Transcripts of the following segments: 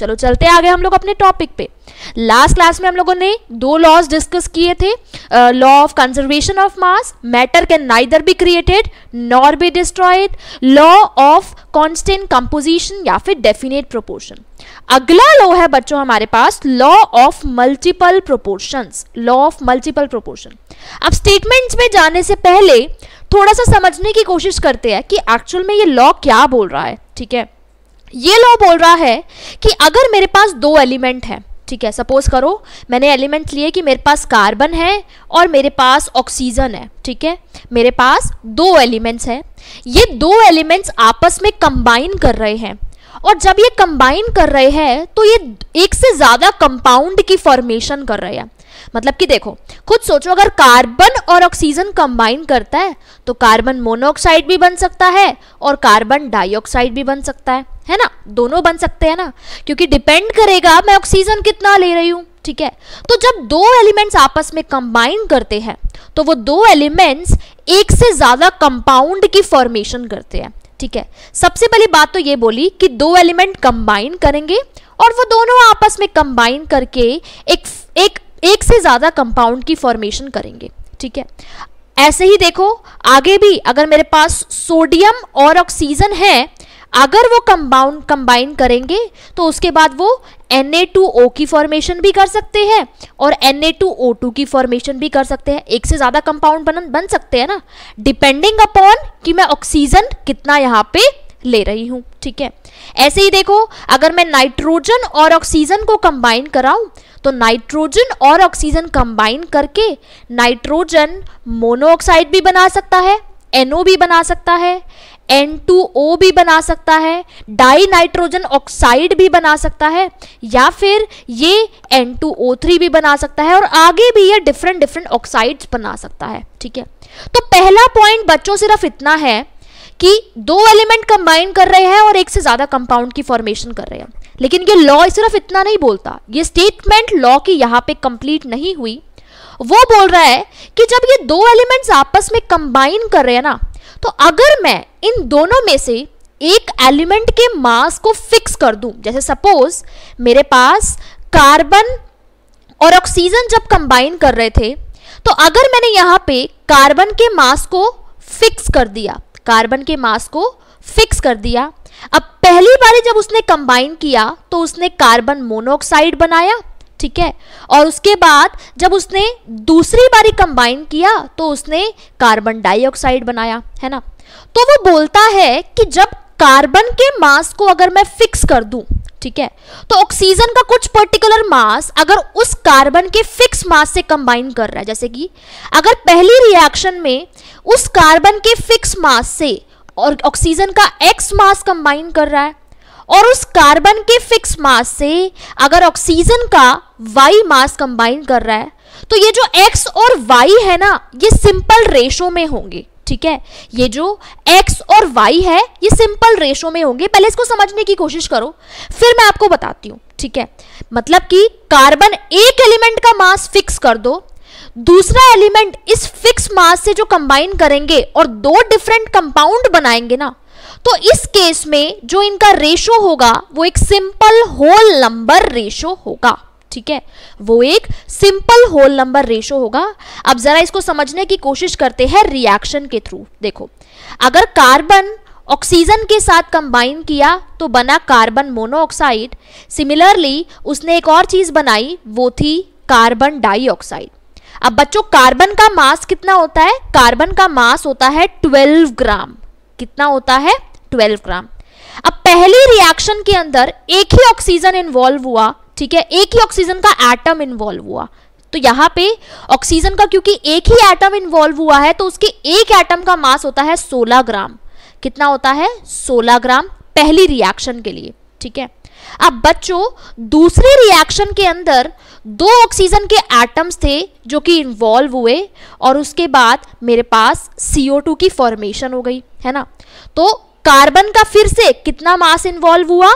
चलो चलते आगे हम लोग अपने टॉपिक पे। लास्ट क्लास में हम लोगों ने दो लॉज डिस्कस किए थे, law of conservation of mass, matter can neither be created nor be destroyed, law of constant composition या फिर डेफिनेट प्रोपोर्शन। अगला लॉ है बच्चों हमारे पास law of multiple proportions, law of multiple proportion. अब स्टेटमेंट्स में जाने से पहले थोड़ा सा समझने की कोशिश करते हैं कि एक्चुअल में ये लॉ क्या बोल रहा है। ठीक है, ये लॉ बोल रहा है कि अगर मेरे पास दो एलिमेंट हैं, ठीक है, सपोज करो मैंने एलिमेंट लिए कि मेरे पास कार्बन है और मेरे पास ऑक्सीजन है। ठीक है, मेरे पास दो एलिमेंट्स हैं, ये दो एलिमेंट्स आपस में कंबाइन कर रहे हैं और जब ये कंबाइन कर रहे हैं तो ये एक से ज्यादा कंपाउंड की फॉर्मेशन कर रहे हैं। मतलब कि देखो खुद सोचो, अगर कार्बन और ऑक्सीजन कंबाइन करता है तो कार्बन मोनोऑक्साइड भी बन सकता है और कार्बन डाइऑक्साइड भी बन सकता है ना, दोनों बन सकते हैं ना, क्योंकि डिपेंड करेगा मैं ऑक्सीजन कितना ले रही हूं। ठीक है, तो जब दो एलिमेंट्स आपस में कंबाइन करते हैं तो वो दो एलिमेंट्स एक से ज्यादा कंपाउंड की फॉर्मेशन करते हैं। ठीक है, सबसे पहली बात तो ये बोली कि दो एलिमेंट कंबाइन करेंगे और वो दोनों आपस में कंबाइन करके एक से ज्यादा कंपाउंड की फॉर्मेशन करेंगे। ठीक है, ऐसे ही देखो आगे भी, अगर मेरे पास सोडियम और ऑक्सीजन है, अगर वो कंबाइन करेंगे तो उसके बाद वो Na2O की फॉर्मेशन भी कर सकते हैं और Na2O2 की फॉर्मेशन भी कर सकते हैं। एक से ज्यादा कंपाउंड बन सकते हैं ना, डिपेंडिंग अपॉन कि मैं ऑक्सीजन कितना यहाँ पे ले रही हूँ। ठीक है, ऐसे ही देखो अगर मैं नाइट्रोजन और ऑक्सीजन को कंबाइन कराऊं तो नाइट्रोजन और ऑक्सीजन कंबाइन करके नाइट्रोजन मोनोऑक्साइड भी बना सकता है, NO भी बना सकता है, N2O भी बना सकता है, डाई नाइट्रोजन ऑक्साइड भी बना सकता है, या फिर ये N2O3 भी बना सकता है और आगे भी ये डिफरेंट ऑक्साइड्स बना सकता है। ठीक है, तो पहला पॉइंट बच्चों सिर्फ इतना है कि दो एलिमेंट कंबाइन कर रहे हैं और एक से ज्यादा कंपाउंड की फॉर्मेशन कर रहे हैं, लेकिन ये लॉ सिर्फ इतना नहीं बोलता, ये स्टेटमेंट लॉ की यहाँ पे कंप्लीट नहीं हुई। वो बोल रहा है कि जब ये दो एलिमेंट्स आपस में कंबाइन कर रहे हैं ना, तो अगर मैं इन दोनों में से एक एलिमेंट के मास को फिक्स कर दूं, जैसे सपोज मेरे पास कार्बन और ऑक्सीजन जब कंबाइन कर रहे थे, तो अगर मैंने यहाँ पे कार्बन के मास को फिक्स कर दिया, कार्बन के मास को फिक्स कर दिया, अब पहली बारी जब उसने कंबाइन किया तो उसने कार्बन मोनोऑक्साइड बनाया। ठीक है, और उसके बाद जब उसने दूसरी बारी कंबाइन किया तो उसने कार्बन डाइऑक्साइड बनाया, है ना। तो वो बोलता है कि जब कार्बन के मास को अगर मैं फिक्स कर दूं, ठीक है, तो ऑक्सीजन का कुछ पर्टिकुलर मास अगर उस कार्बन के फिक्स मास से कंबाइन कर रहा है, जैसे कि अगर पहली रिएक्शन में उस कार्बन के फिक्स मास से और ऑक्सीजन का X मास कंबाइन कर रहा है और उस कार्बन के फिक्स मास से अगर ऑक्सीजन का Y मास कंबाइन कर रहा है, तो ये जो X और Y है ना, ये सिंपल रेशो में होंगे। ठीक है, ये जो X और Y है ये सिंपल रेशो में होंगे। पहले इसको समझने की कोशिश करो, फिर मैं आपको बताती हूँ। ठीक है, मतलब कि कार्बन एक एलिमेंट का मास फिक्स कर दो, दूसरा एलिमेंट इस फिक्स मास से जो कंबाइन करेंगे और दो डिफरेंट कंपाउंड बनाएंगे ना, तो इस केस में जो इनका रेशो होगा वो एक सिंपल होल नंबर रेशो होगा। ठीक है, वो एक सिंपल होल नंबर रेशो होगा। अब जरा इसको समझने की कोशिश करते हैं रिएक्शन के थ्रू। देखो, अगर कार्बन ऑक्सीजन के साथ कंबाइन किया तो बना कार्बन मोनोऑक्साइड। सिमिलरली उसने एक और चीज बनाई, वो थी कार्बन डाइऑक्साइड। अब बच्चों कार्बन का मास कितना होता है? कार्बन का मास होता है 12 ग्राम। कितना होता है? 12 ग्राम। अब पहली रिएक्शन के अंदर एक ही ऑक्सीजन इन्वॉल्व हुआ, ठीक है, एक ही ऑक्सीजन का एटम इन्वॉल्व हुआ, तो यहाँ पे ऑक्सीजन का क्योंकि एक ही एटम इन्वॉल्व हुआ है तो उसके एक एटम का मास होता है 16 ग्राम। कितना होता है? 16 ग्राम पहली रिएक्शन के लिए। ठीक है, अब बच्चों दूसरी रिएक्शन के अंदर दो ऑक्सीजन के एटम्स थे जो कि इन्वॉल्व हुए और उसके बाद मेरे पास CO2 की फॉर्मेशन हो गई, है ना। तो कार्बन का फिर से कितना मास इन्वॉल्व हुआ?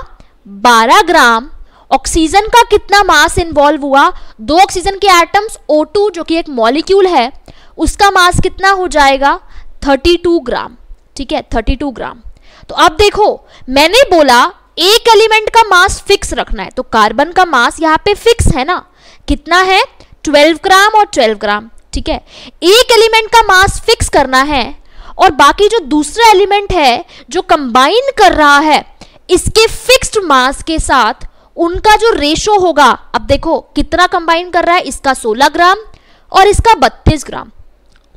12 ग्राम। ऑक्सीजन का कितना मास इन्वॉल्व हुआ? दो ऑक्सीजन के एटम्स O2 जो कि एक मॉलिक्यूल है, उसका मास कितना हो जाएगा? 32 ग्राम। ठीक है, 32 ग्राम। तो अब देखो, मैंने बोला एक एलिमेंट का मास फिक्स रखना है, तो कार्बन का मास यहाँ पे फिक्स है ना, कितना है 12 ग्राम और 12 ग्राम, ठीक है। एक एलिमेंट का मास फिक्स करना है और बाकी जो दूसरा एलिमेंट है जो कंबाइन कर रहा है इसके फिक्स्ड मास के साथ उनका जो रेशो होगा, अब देखो कितना कंबाइन कर रहा है, इसका 16 ग्राम और इसका 32 ग्राम।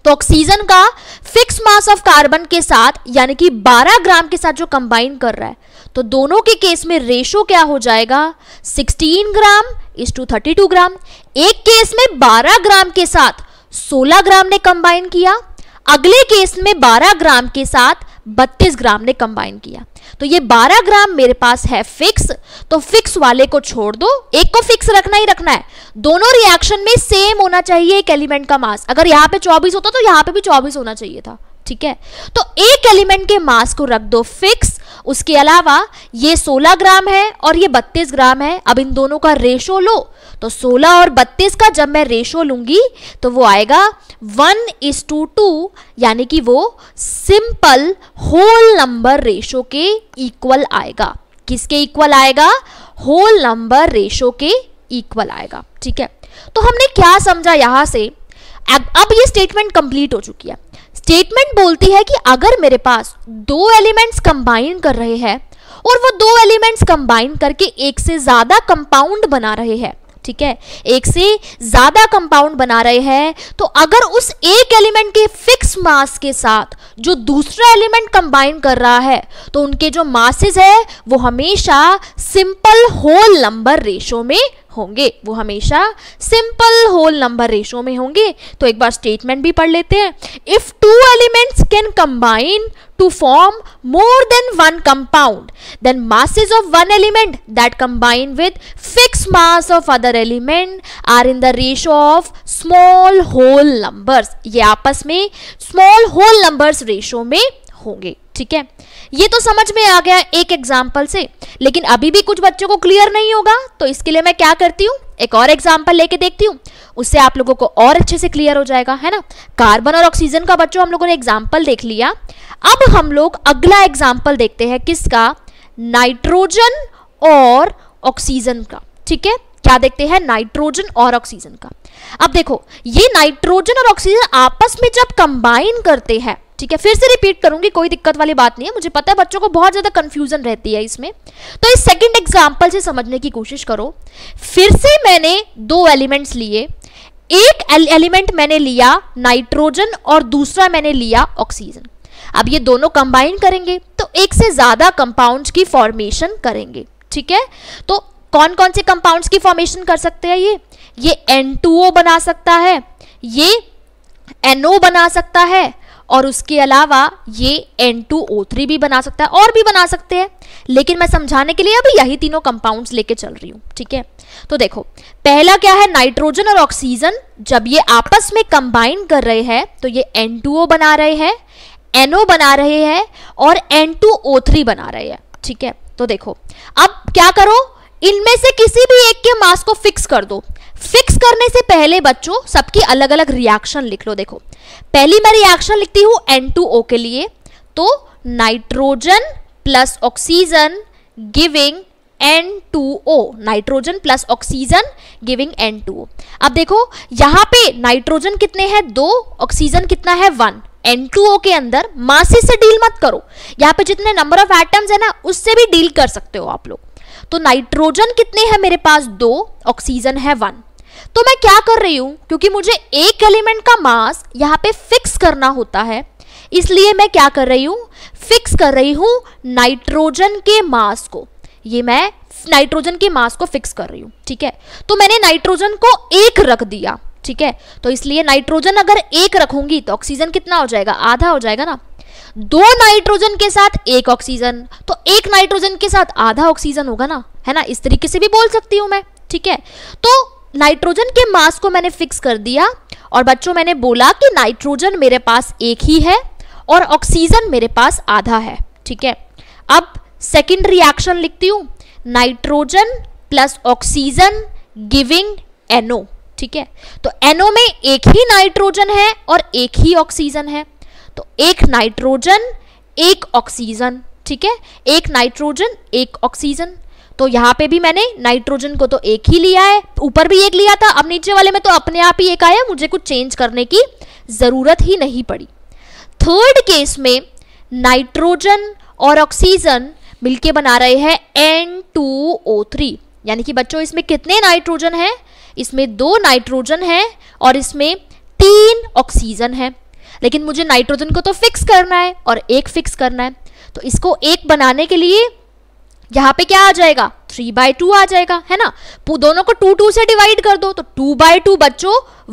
तो ऑक्सीजन का फिक्स मास ऑफ कार्बन के साथ यानी कि 12 ग्राम के साथ जो कंबाइन कर रहा है, तो दोनों के केस में रेशो क्या हो जाएगा 16 ग्राम इज टू 32 ग्राम। एक केस में 12 ग्राम के साथ 16 ग्राम ने कंबाइन किया, अगले केस में 12 ग्राम के साथ 32 ग्राम ने कंबाइन किया। तो ये 12 ग्राम मेरे पास है फिक्स, तो फिक्स वाले को छोड़ दो, एक को फिक्स रखना ही रखना है। दोनों रिएक्शन में सेम होना चाहिए एक एलिमेंट का मास। अगर यहाँ पे 24 होता तो यहाँ पे भी 24 होना चाहिए था, ठीक है। तो एक एलिमेंट के मास को रख दो फिक्स, उसके अलावा ये 16 ग्राम है और ये 32 ग्राम है। अब इन दोनों का रेशो लो, तो 16 और 32 का जब मैं रेशो लूंगी तो वो आएगा 1:2, यानी कि वो सिंपल होल नंबर रेशो के इक्वल आएगा। किसके इक्वल आएगा? होल नंबर रेशो के इक्वल आएगा, ठीक है। तो हमने क्या समझा यहां से? अब ये स्टेटमेंट कंप्लीट हो चुकी है। स्टेटमेंट बोलती है कि अगर मेरे पास दो एलिमेंट्स कंबाइन कर रहे हैं और वो दो एलिमेंट्स कंबाइन करके एक से ज्यादा कंपाउंड बना रहे हैं, ठीक है, एक से ज्यादा कंपाउंड बना रहे हैं, तो अगर उस एक एलिमेंट के फिक्स मास के साथ जो दूसरा एलिमेंट कंबाइन कर रहा है तो उनके जो मासेस है वो हमेशा सिंपल होल नंबर रेशो में होंगे, वो हमेशा सिंपल होल नंबर रेशो में होंगे। तो एक बार स्टेटमेंट भी पढ़ लेते हैं। If two elements can combine to form more than one compound, then masses of one element that combine with fixed mass of other element are in the ratio of small whole numbers। ये आपस में small whole numbers ratio में होंगे, ठीक है। ये तो समझ में आ गया एक एग्जाम्पल से, लेकिन अभी भी कुछ बच्चों को क्लियर नहीं होगा, तो इसके लिए मैं क्या करती हूँ, एक और एग्जाम्पल लेके देखती हूँ, उससे आप लोगों को और अच्छे से क्लियर हो जाएगा, है ना। कार्बन और ऑक्सीजन का बच्चों हम लोगों ने एग्जाम्पल देख लिया। अब हम लोग अगला एग्जाम्पल देखते हैं, किसका? नाइट्रोजन और ऑक्सीजन का, ठीक है। क्या देखते हैं? नाइट्रोजन और ऑक्सीजन का। अब देखो, ये नाइट्रोजन और ऑक्सीजन आपस में जब कंबाइन करते हैं, ठीक है, फिर से रिपीट करूंगी, कोई दिक्कत वाली बात नहीं है, मुझे पता है बच्चों को बहुत ज्यादा कंफ्यूजन रहती है इसमें, तो इस सेकंड एग्जांपल से समझने की कोशिश करो। फिर से मैंने दो एलिमेंट्स लिए, एक एलिमेंट मैंने लिया नाइट्रोजन और दूसरा मैंने लिया ऑक्सीजन। अब ये दोनों कंबाइन करेंगे तो एक से ज्यादा कंपाउंड्स की फॉर्मेशन करेंगे, ठीक है। तो कौन कौन से कंपाउंड्स की फॉर्मेशन कर सकते हैं? ये N2O बना सकता है, ये NO बना सकता है, और उसके अलावा ये N2O3 भी बना सकता है, और भी बना सकते हैं, लेकिन मैं समझाने के लिए अभी यही तीनों कंपाउंड्स लेके चल रही हूँ, ठीक है। तो देखो, पहला क्या है, नाइट्रोजन और ऑक्सीजन जब ये आपस में कंबाइन कर रहे हैं तो ये N2O बना रहे हैं, NO बना रहे हैं और N2O3 बना रहे हैं, ठीक है। तो देखो, अब क्या करो, इनमें से किसी भी एक के मास को फिक्स कर दो। फिक्स करने से पहले बच्चों सबकी अलग अलग रिएक्शन लिख लो। देखो, पहली मैं रिएक्शन लिखती हूं N2O के लिए, तो nitrogen plus oxygen giving N2O, nitrogen plus oxygen giving N2O। अब देखो, यहां पे नाइट्रोजन कितने हैं? 2, ऑक्सीजन कितना है? 1। N2O के अंदर मासेस से डील मत करो, यहाँ पे जितने नंबर ऑफ एटम्स है ना उससे भी डील कर सकते हो आप लोग। तो नाइट्रोजन कितने हैं मेरे पास? 2, ऑक्सीजन है 1। तो मैं क्या कर रही हूं, क्योंकि मुझे एक एलिमेंट का मास यहाँ पे फिक्स करना होता है, इसलिए मैं क्या कर रही हूं, फिक्स कर रही हूं नाइट्रोजन के मास को। ये मैं नाइट्रोजन के मास को फिक्स कर रही हूं, ठीक है। तो मैंने नाइट्रोजन को 1 रख दिया, ठीक है। तो इसलिए नाइट्रोजन अगर 1 रखूंगी तो ऑक्सीजन कितना हो जाएगा? आधा हो जाएगा ना। 2 नाइट्रोजन के साथ 1 ऑक्सीजन, तो 1 नाइट्रोजन के साथ आधा ऑक्सीजन होगा ना, है ना। इस तरीके से भी बोल सकती हूं मैं, ठीक है। तो नाइट्रोजन के मास को मैंने फिक्स कर दिया, और बच्चों मैंने बोला कि नाइट्रोजन मेरे पास 1 ही है और ऑक्सीजन मेरे पास आधा है, ठीक है। अब सेकंड रिएक्शन लिखती हूं, nitrogen plus oxygen giving NO, ठीक है। तो NO में 1 ही नाइट्रोजन है और 1 ही ऑक्सीजन है, तो 1 नाइट्रोजन 1 ऑक्सीजन, ठीक है, एक नाइट्रोजन एक ऑक्सीजन। तो यहाँ पे भी मैंने नाइट्रोजन को तो एक ही लिया है, ऊपर भी एक लिया था, अब नीचे वाले में तो अपने आप ही एक आया, मुझे कुछ चेंज करने की जरूरत ही नहीं पड़ी। थर्ड केस में नाइट्रोजन और ऑक्सीजन मिलके बना रहे हैं N2O3, यानी कि बच्चों इसमें कितने नाइट्रोजन हैं? इसमें 2 नाइट्रोजन है और इसमें 3 ऑक्सीजन है। लेकिन मुझे नाइट्रोजन को तो फिक्स करना है और एक फिक्स करना है, तो इसको एक बनाने के लिए यहाँ पे क्या आ जाएगा? 3/2 आ जाएगा, है ना। दोनों को 2 से डिवाइड कर दो तो 2/2 बच्चों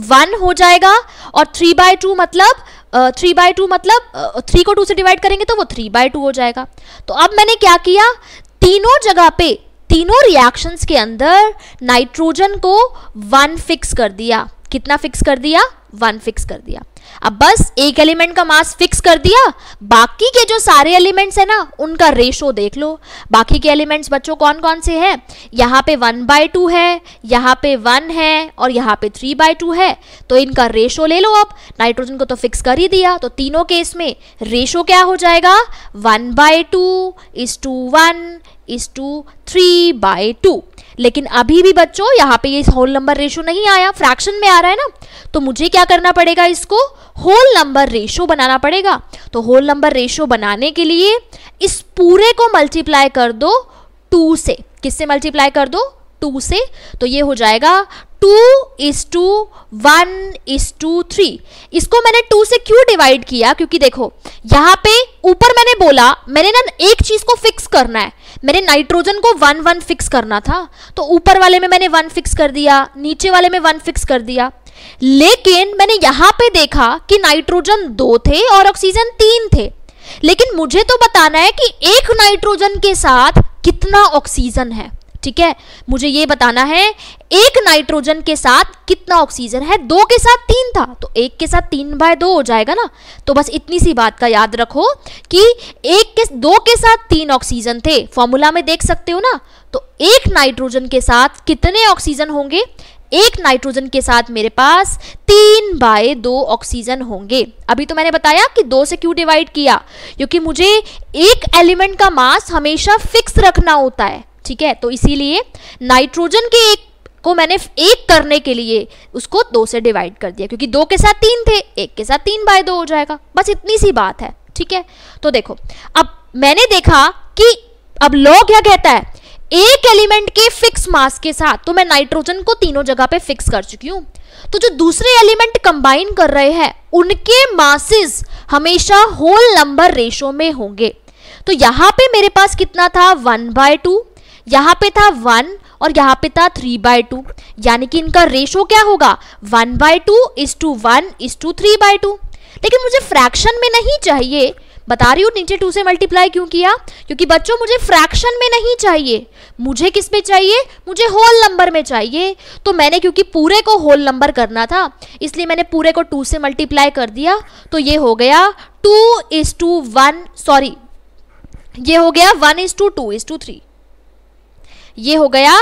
1 हो जाएगा, और 3/2 मतलब 3 को 2 से डिवाइड करेंगे तो वो 3/2 हो जाएगा। तो अब मैंने क्या किया, तीनों जगह पे तीनों रिएक्शंस के अंदर नाइट्रोजन को 1 फिक्स कर दिया। कितना फिक्स कर दिया? 1 फिक्स कर दिया। अब बस एक एलिमेंट का मास फिक्स कर दिया, बाकी के जो सारे एलिमेंट्स है ना उनका रेशो देख लो। बाकी के एलिमेंट्स बच्चों कौन कौन से हैं? यहाँ पे 1/2 है, यहाँ पे 1 है और यहाँ पे 3/2 है, तो इनका रेशो ले लो। अब नाइट्रोजन को तो फिक्स कर ही दिया, तो तीनों केस में रेशो क्या हो जाएगा? 1/2:1:3/2। लेकिन अभी भी बच्चों यहाँ पे ये होल नंबर रेशो नहीं आया, फ्रैक्शन में आ रहा है ना, तो मुझे क्या करना पड़ेगा? इसको होल नंबर रेशो बनाना पड़ेगा। तो होल नंबर रेशो बनाने के लिए इस पूरे को मल्टीप्लाई कर दो 2 से। किससे मल्टीप्लाई कर दो? 2 से। तो ये हो जाएगा 2:1:3। इसको मैंने 2 से क्यों डिवाइड किया? क्योंकि देखो यहाँ पे ऊपर मैंने बोला मैंने ना एक चीज को फिक्स करना है, मैंने नाइट्रोजन को 1 फिक्स करना था, तो ऊपर वाले में मैंने 1 फिक्स कर दिया, नीचे वाले में 1 फिक्स कर दिया। लेकिन मैंने यहाँ पे देखा कि नाइट्रोजन 2 थे और ऑक्सीजन 3 थे, लेकिन मुझे तो बताना है कि एक नाइट्रोजन के साथ कितना ऑक्सीजन है। ठीक है, मुझे ये बताना है एक नाइट्रोजन के साथ कितना ऑक्सीजन है। 2 के साथ 3 था तो 1 के साथ 3/2 हो जाएगा ना। तो बस इतनी सी बात का याद रखो कि 2 के साथ 3 ऑक्सीजन थे, फॉर्मूला में देख सकते हो ना। तो एक नाइट्रोजन के साथ कितने ऑक्सीजन होंगे? एक नाइट्रोजन के साथ मेरे पास 3/2 ऑक्सीजन होंगे। अभी तो मैंने बताया कि 2 से क्यों डिवाइड किया, क्योंकि मुझे एक एलिमेंट का मास हमेशा फिक्स रखना होता है। ठीक है, तो इसीलिए नाइट्रोजन के एक को मैंने एक करने के लिए उसको 2 से डिवाइड कर दिया, क्योंकि 2 के साथ 3 थे, 1 के साथ 3/2 हो जाएगा। बस इतनी सी बात है। ठीक है, तो देखो अब मैंने देखा कि अब लॉ क्या कहता है, एक एलिमेंट के फिक्स मास के साथ, तो मैं नाइट्रोजन को तीनों जगह पे फिक्स कर चुकी हूं। तो जो दूसरे एलिमेंट कंबाइन कर रहे हैं उनके मासेस हमेशा होल नंबर रेशो में होंगे। तो यहां पे मेरे पास कितना था? 1/2, यहां पे था 1 और यहां पे था 3/2, यानी कि इनका रेशो क्या होगा? 1/2:1:3/2। लेकिन मुझे फ्रैक्शन में नहीं चाहिए, बता रही हूँ नीचे 2 से मल्टीप्लाई क्यों किया, क्योंकि बच्चों मुझे फ्रैक्शन में नहीं चाहिए, मुझे किस में चाहिए? मुझे होल नंबर में चाहिए। तो मैंने क्योंकि पूरे को होल नंबर करना था इसलिए मैंने पूरे को 2 से मल्टीप्लाई कर दिया। तो ये हो गया 2:1, सॉरी ये हो गया 1:2:3, ये हो गया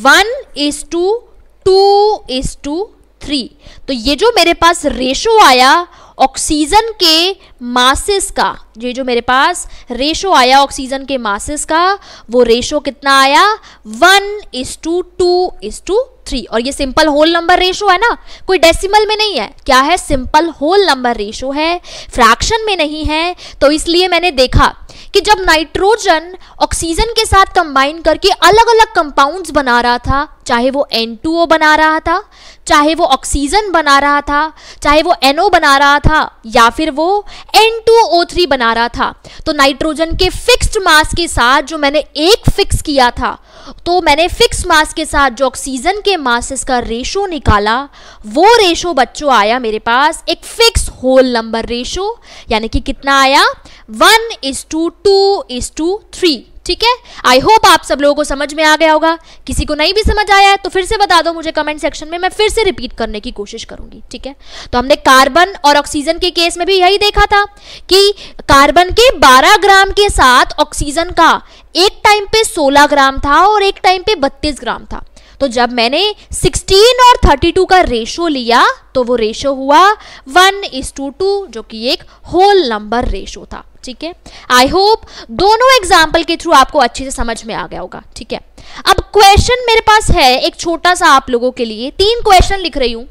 1:2:3। तो ये जो मेरे पास रेशो आया ऑक्सीजन के मासेस का, ये जो मेरे पास रेशो आया ऑक्सीजन के मासेस का, वो रेशो कितना आया? 1:2:3। और ये सिंपल होल नंबर रेशो है ना, कोई डेसिमल में नहीं है, क्या है? सिंपल होल नंबर रेशो है, फ्रैक्शन में नहीं है। तो इसलिए मैंने देखा कि जब नाइट्रोजन ऑक्सीजन के साथ कंबाइन करके अलग अलग कंपाउंड्स बना रहा था, चाहे वो N2O बना रहा था, चाहे वो ऑक्सीजन बना रहा था, चाहे वो NO बना रहा था, या फिर वो N2O3 बना रहा था, तो नाइट्रोजन के फिक्स्ड मास के साथ जो मैंने एक फिक्स किया था, तो मैंने फिक्स मास के साथ जो ऑक्सीजन के मासेस का रेशो निकाला, वो रेशो बच्चों आया मेरे पास एक फिक्स होल नंबर रेशो, यानी कि कितना आया? 1:2:3। ठीक है, आई होप आप सब लोगों को समझ में आ गया होगा। किसी को नहीं भी समझ आया है तो फिर से बता दो मुझे कमेंट सेक्शन में, मैं फिर से रिपीट करने की कोशिश करूंगी। ठीक है, तो हमने कार्बन और ऑक्सीजन के केस में भी यही देखा था कि कार्बन के 12 ग्राम के साथ ऑक्सीजन का एक टाइम पे 16 ग्राम था और एक टाइम पे 32 ग्राम था। तो जब मैंने 16 और 32 का रेशो लिया तो वो रेशो हुआ 1:2, जो कि एक होल नंबर रेशो था। ठीक है, आई होप दोनों एग्जाम्पल के थ्रू आपको अच्छे से समझ में आ गया होगा। ठीक है, अब क्वेश्चन मेरे पास है एक छोटा सा आप लोगों के लिए, 3 क्वेश्चन लिख रही हूं,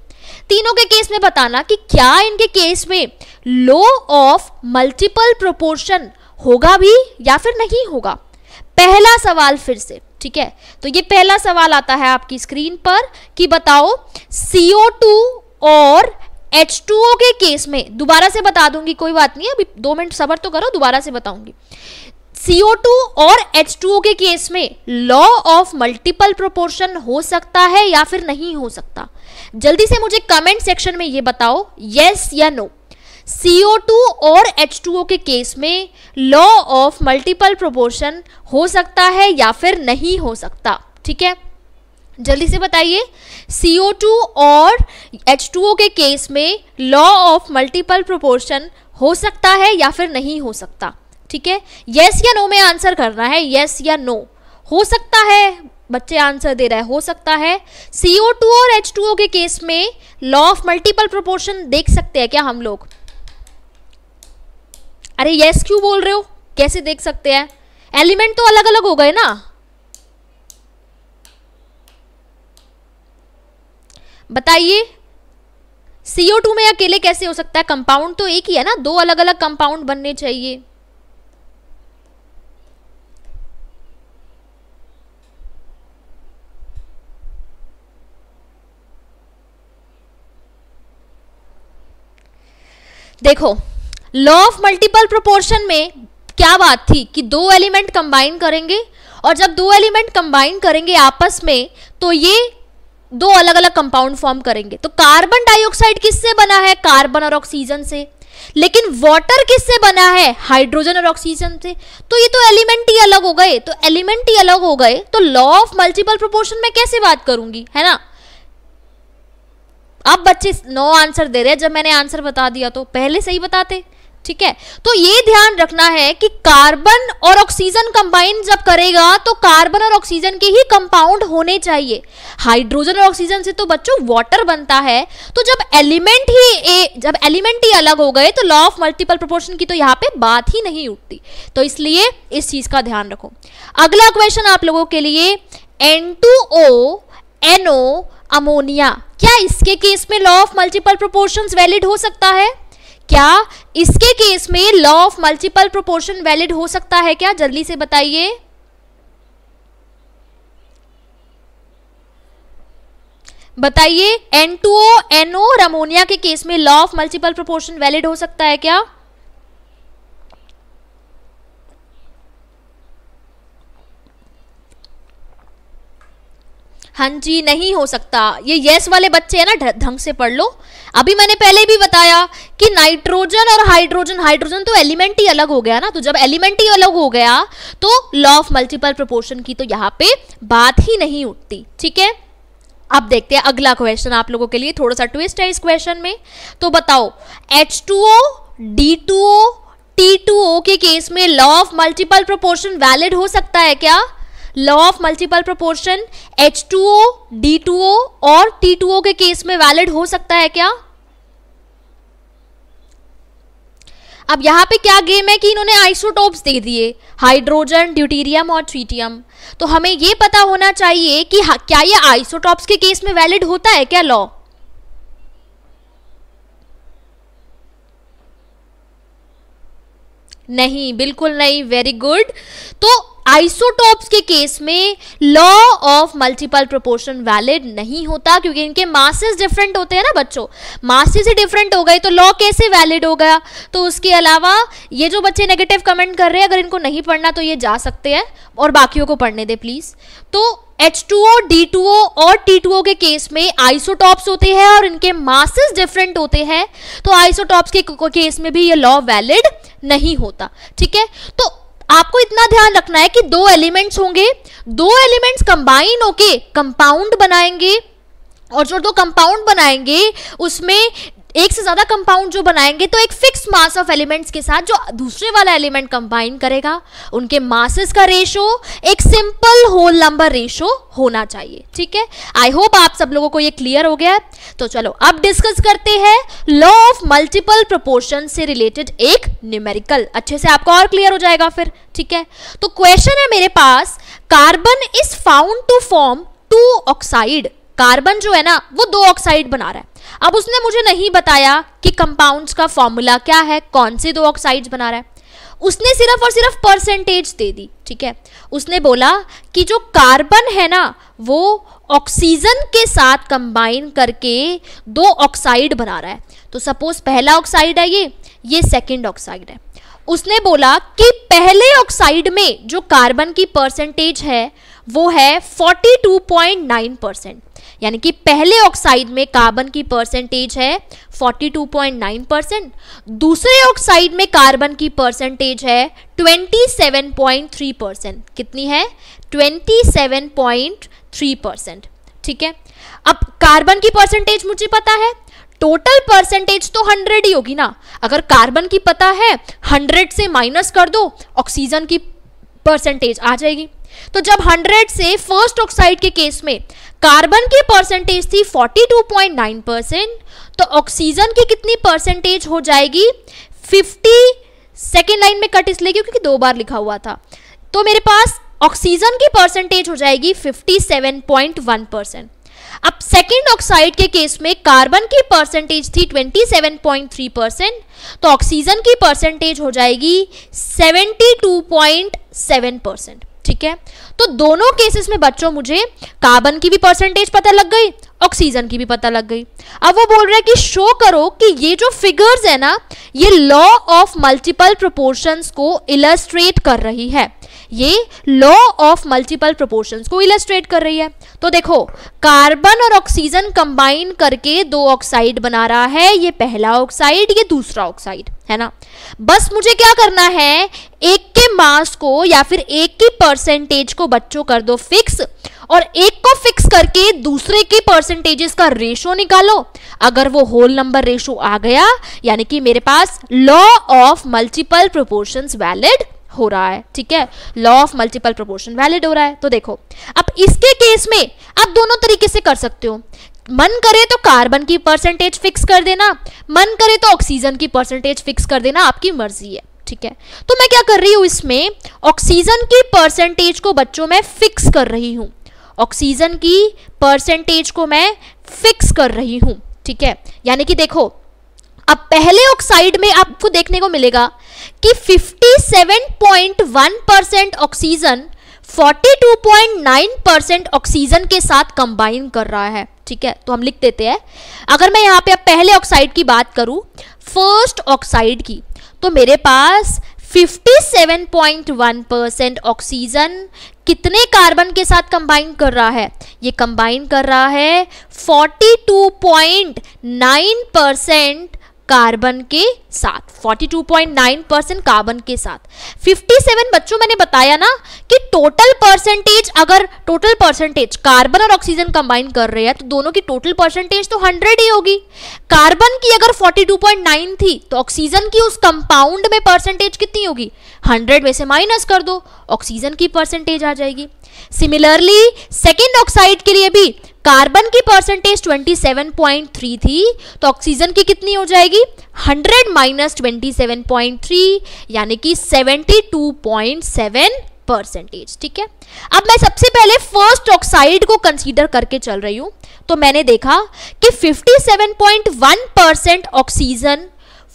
तीनों के केस में बताना कि क्या इनके केस में लॉ ऑफ मल्टीपल प्रोपोर्शन होगा भी या फिर नहीं होगा। पहला सवाल फिर से, ठीक है, तो ये पहला सवाल आता है आपकी स्क्रीन पर कि बताओ CO2 और H2O के केस में, दोबारा से बता दूंगी कोई बात नहीं, अभी 2 मिनट सब्र तो करो, दोबारा से बताऊंगी। CO2 और H2O के केस में लॉ ऑफ मल्टीपल प्रोपोर्शन हो सकता है या फिर नहीं हो सकता। जल्दी से मुझे कमेंट सेक्शन में ये बताओ, यस या नो। CO2 और H2O के केस में लॉ ऑफ मल्टीपल प्रोपोर्शन हो सकता है या फिर नहीं हो सकता। ठीक है, जल्दी से बताइए, CO2 और H2O के केस में लॉ ऑफ मल्टीपल प्रोपोर्शन हो सकता है या फिर नहीं हो सकता। ठीक है, यस या नो में आंसर करना है, यस या नो। हो सकता है, बच्चे आंसर दे रहे हैं हो सकता है। CO2 और H2O के केस में लॉ ऑफ मल्टीपल प्रोपोर्शन देख सकते हैं क्या हम लोग? अरे यस क्यों बोल रहे हो, कैसे देख सकते हैं? एलिमेंट तो अलग अलग हो गए ना। बताइए CO2 में अकेले कैसे हो सकता है? कंपाउंड तो एक ही है ना, 2 अलग अलग कंपाउंड बनने चाहिए। देखो, लॉ ऑफ मल्टीपल प्रोपोर्शन में क्या बात थी कि 2 एलिमेंट कंबाइन करेंगे, और जब 2 एलिमेंट कंबाइन करेंगे आपस में तो ये 2 अलग अलग कंपाउंड फॉर्म करेंगे। तो कार्बन डाइऑक्साइड किससे बना है? कार्बन और ऑक्सीजन से। लेकिन वाटर किससे बना है? हाइड्रोजन और ऑक्सीजन से। तो ये तो एलिमेंट ही अलग हो गए, तो एलिमेंट ही अलग हो गए, तो लॉ ऑफ मल्टीपल प्रोपोर्शन में कैसे बात करूंगी, है ना। अब बच्चे नो आंसर दे रहे हैं, जब मैंने आंसर बता दिया तो पहले सही बताते। ठीक है, तो ये ध्यान रखना है कि कार्बन और ऑक्सीजन कंबाइन जब करेगा तो कार्बन और ऑक्सीजन के ही कंपाउंड होने चाहिए। हाइड्रोजन और ऑक्सीजन से तो बच्चों वाटर बनता है। तो जब एलिमेंट ही अलग हो गए तो लॉ ऑफ मल्टीपल प्रोपोर्शन की तो यहाँ पे बात ही नहीं उठती। तो इसलिए इस चीज का ध्यान रखो। अगला क्वेश्चन आप लोगों के लिए, N2O NO अमोनिया, क्या इसके केस में law of multiple proportions valid हो सकता है? क्या इसके केस में law of multiple proportion valid हो सकता है क्या? जल्दी से बताइए। बताइए, N2O NO और अमोनिया के केस में law of multiple proportion valid हो सकता है क्या? हाँ जी, नहीं हो सकता। ये यस वाले बच्चे हैं ना, ढंग से पढ़ लो। अभी मैंने पहले भी बताया कि नाइट्रोजन और हाइड्रोजन तो एलिमेंट ही अलग हो गया ना। तो जब एलिमेंट ही अलग हो गया तो लॉ ऑफ मल्टीपल प्रोपोर्शन की तो यहाँ पे बात ही नहीं उठती। ठीक है, अब देखते हैं अगला क्वेश्चन आप लोगों के लिए, थोड़ा सा ट्विस्ट है इस क्वेश्चन में। तो बताओ, H2O D2O T2O के केस में law of multiple proportion valid हो सकता है क्या? Law of multiple proportion H2O D2O और T2O के केस में वैलिड हो सकता है क्या? अब यहाँ पे क्या गेम है कि इन्होंने आइसोटोप्स दे दिए, हाइड्रोजन, ड्यूटेरियम और ट्रिटियम। तो हमें ये पता होना चाहिए कि क्या ये आइसोटोप्स के केस में वैलिड होता है क्या लॉ? नहीं, बिल्कुल नहीं। Very good. तो आइसोटोप्स के केस में law of multiple proportion valid नहीं होता, क्योंकि इनके मासेस डिफरेंट होते हैं ना बच्चों। मासेस ही डिफरेंट हो गए तो लॉ कैसे वैलिड हो गया? तो उसके अलावा ये जो बच्चे नेगेटिव कमेंट कर रहे हैं, अगर इनको नहीं पढ़ना तो ये जा सकते हैं और बाकियों को पढ़ने दे प्लीज। तो H2O D2O और T2O के केस में आइसोटॉप्स होते हैं और इनके मासेस डिफरेंट होते हैं, तो आइसोटॉप्स के केस में भी ये लॉ वैलिड नहीं होता। ठीक है, तो आपको इतना ध्यान रखना है कि 2 एलिमेंट्स होंगे, 2 एलिमेंट्स कंबाइन होके कंपाउंड बनाएंगे, और जो 2 कंपाउंड बनाएंगे उसमें एक से ज्यादा कंपाउंड जो बनाएंगे तो एक फिक्स मास ऑफ एलिमेंट्स के साथ जो दूसरे वाला एलिमेंट कंबाइन करेगा, उनके मासेस का रेशो एक सिंपल होल नंबर रेशो होना चाहिए। ठीक है, आई होप आप सब लोगों को ये क्लियर हो गया है। तो चलो अब डिस्कस करते हैं लॉ ऑफ मल्टीपल प्रोपोर्शन से रिलेटेड एक न्यूमेरिकल, अच्छे से आपको और क्लियर हो जाएगा फिर। ठीक है, तो क्वेश्चन है मेरे पास, carbon is found to form 2 oxide. Carbon जो है ना वो 2 ऑक्साइड बना रहा है। अब उसने मुझे नहीं बताया कि कंपाउंड्स का फॉर्मूला क्या है, कौन से 2 ऑक्साइड्स बना रहा है, उसने सिर्फ और सिर्फ परसेंटेज दे दी। ठीक है, उसने बोला कि जो कार्बन है ना वो ऑक्सीजन के साथ कंबाइन करके 2 ऑक्साइड बना रहा है। तो सपोज पहला ऑक्साइड है ये सेकंड ऑक्साइड है। उसने बोला कि पहले ऑक्साइड में जो कार्बन की परसेंटेज है वो है 42.9%, यानी कि पहले ऑक्साइड में कार्बन की परसेंटेज है 42.9%, दूसरे ऑक्साइड में कार्बन की परसेंटेज है 27.3%। कितनी है? 27.3%। ठीक है, अब कार्बन की परसेंटेज मुझे पता है, टोटल परसेंटेज तो 100 ही होगी ना। अगर कार्बन की पता है 100 से माइनस कर दो, ऑक्सीजन की परसेंटेज आ जाएगी। तो जब 100 से फर्स्ट ऑक्साइड के केस में कार्बन की परसेंटेज थी 42.9%, तो ऑक्सीजन की कितनी परसेंटेज हो जाएगी? 50। सेकेंड लाइन में कट इसलिए क्योंकि 2 बार लिखा हुआ था। तो मेरे पास ऑक्सीजन की परसेंटेज हो जाएगी 57.1%। अब सेकेंड ऑक्साइड के केस में कार्बन की परसेंटेज थी 27.3%, तो ऑक्सीजन की परसेंटेज हो जाएगी 72.7%। ठीक है, तो दोनों केसेस में बच्चों मुझे कार्बन की भी परसेंटेज पता लग गई, ऑक्सीजन की भी पता लग गई। अब वो बोल रहा है कि शो करो कि ये जो फिगर्स है ना ये लॉ ऑफ मल्टीपल प्रोपोर्शंस को इलस्ट्रेट कर रही है। ये लॉ ऑफ मल्टीपल प्रोपोर्शंस को इलस्ट्रेट कर रही है। तो देखो, कार्बन और ऑक्सीजन कंबाइन करके 2 ऑक्साइड बना रहा है, ये पहला ऑक्साइड, ये दूसरा ऑक्साइड, है ना। बस मुझे क्या करना है, एक के मास को या फिर एक की परसेंटेज को बच्चों कर दो फिक्स, और एक को फिक्स करके दूसरे की परसेंटेजेस का रेशो निकालो। अगर वो होल नंबर रेशो आ गया, यानी कि मेरे पास law of multiple proportions valid हो रहा है। ठीक है, law of multiple proportion valid हो रहा है। तो देखो, अब इसके केस में आप दोनों तरीके से कर सकते हो। मन करे तो कार्बन की परसेंटेज फिक्स कर देना, मन करे तो ऑक्सीजन की परसेंटेज फिक्स कर देना, आपकी मर्जी है। ठीक है, तो मैं क्या कर रही हूं, इसमें ऑक्सीजन की परसेंटेज को बच्चों मैं फिक्स कर रही हूं। ऑक्सीजन की परसेंटेज को मैं फिक्स कर रही हूं। ठीक है, यानी कि देखो, अब पहले ऑक्साइड में आपको देखने को मिलेगा कि 57.1% ऑक्सीजन 42.9% ऑक्सीजन के साथ कंबाइन कर रहा है। ठीक है, तो हम लिख देते हैं। अगर मैं यहाँ पे अब पहले ऑक्साइड की बात करूं, फर्स्ट ऑक्साइड की, तो मेरे पास 57.1% ऑक्सीजन कितने कार्बन के साथ कंबाइन कर रहा है? ये कंबाइन कर रहा है 42.9% कार्बन के साथ, 42.9% कार्बन के साथ। 57 बच्चों मैंने बताया ना कि टोटल परसेंटेज, अगर टोटल परसेंटेज कार्बन और ऑक्सीजन कंबाइन कर रहे हैं तो दोनों की टोटल परसेंटेज तो 100 ही होगी। कार्बन की अगर 42.9 थी तो ऑक्सीजन की उस कंपाउंड में परसेंटेज कितनी होगी? 100 में से माइनस कर दो, ऑक्सीजन की परसेंटेज आ जाएगी। सिमिलरली सेकेंड ऑक्साइड के लिए भी कार्बन की परसेंटेज 27.3 थी, तो ऑक्सीजन की कितनी हो जाएगी? 100 माइनस 27.3, यानी कि 72.7%। ठीक है, अब मैं सबसे पहले फर्स्ट ऑक्साइड को कंसीडर करके चल रही हूं। तो मैंने देखा कि 57.1% ऑक्सीजन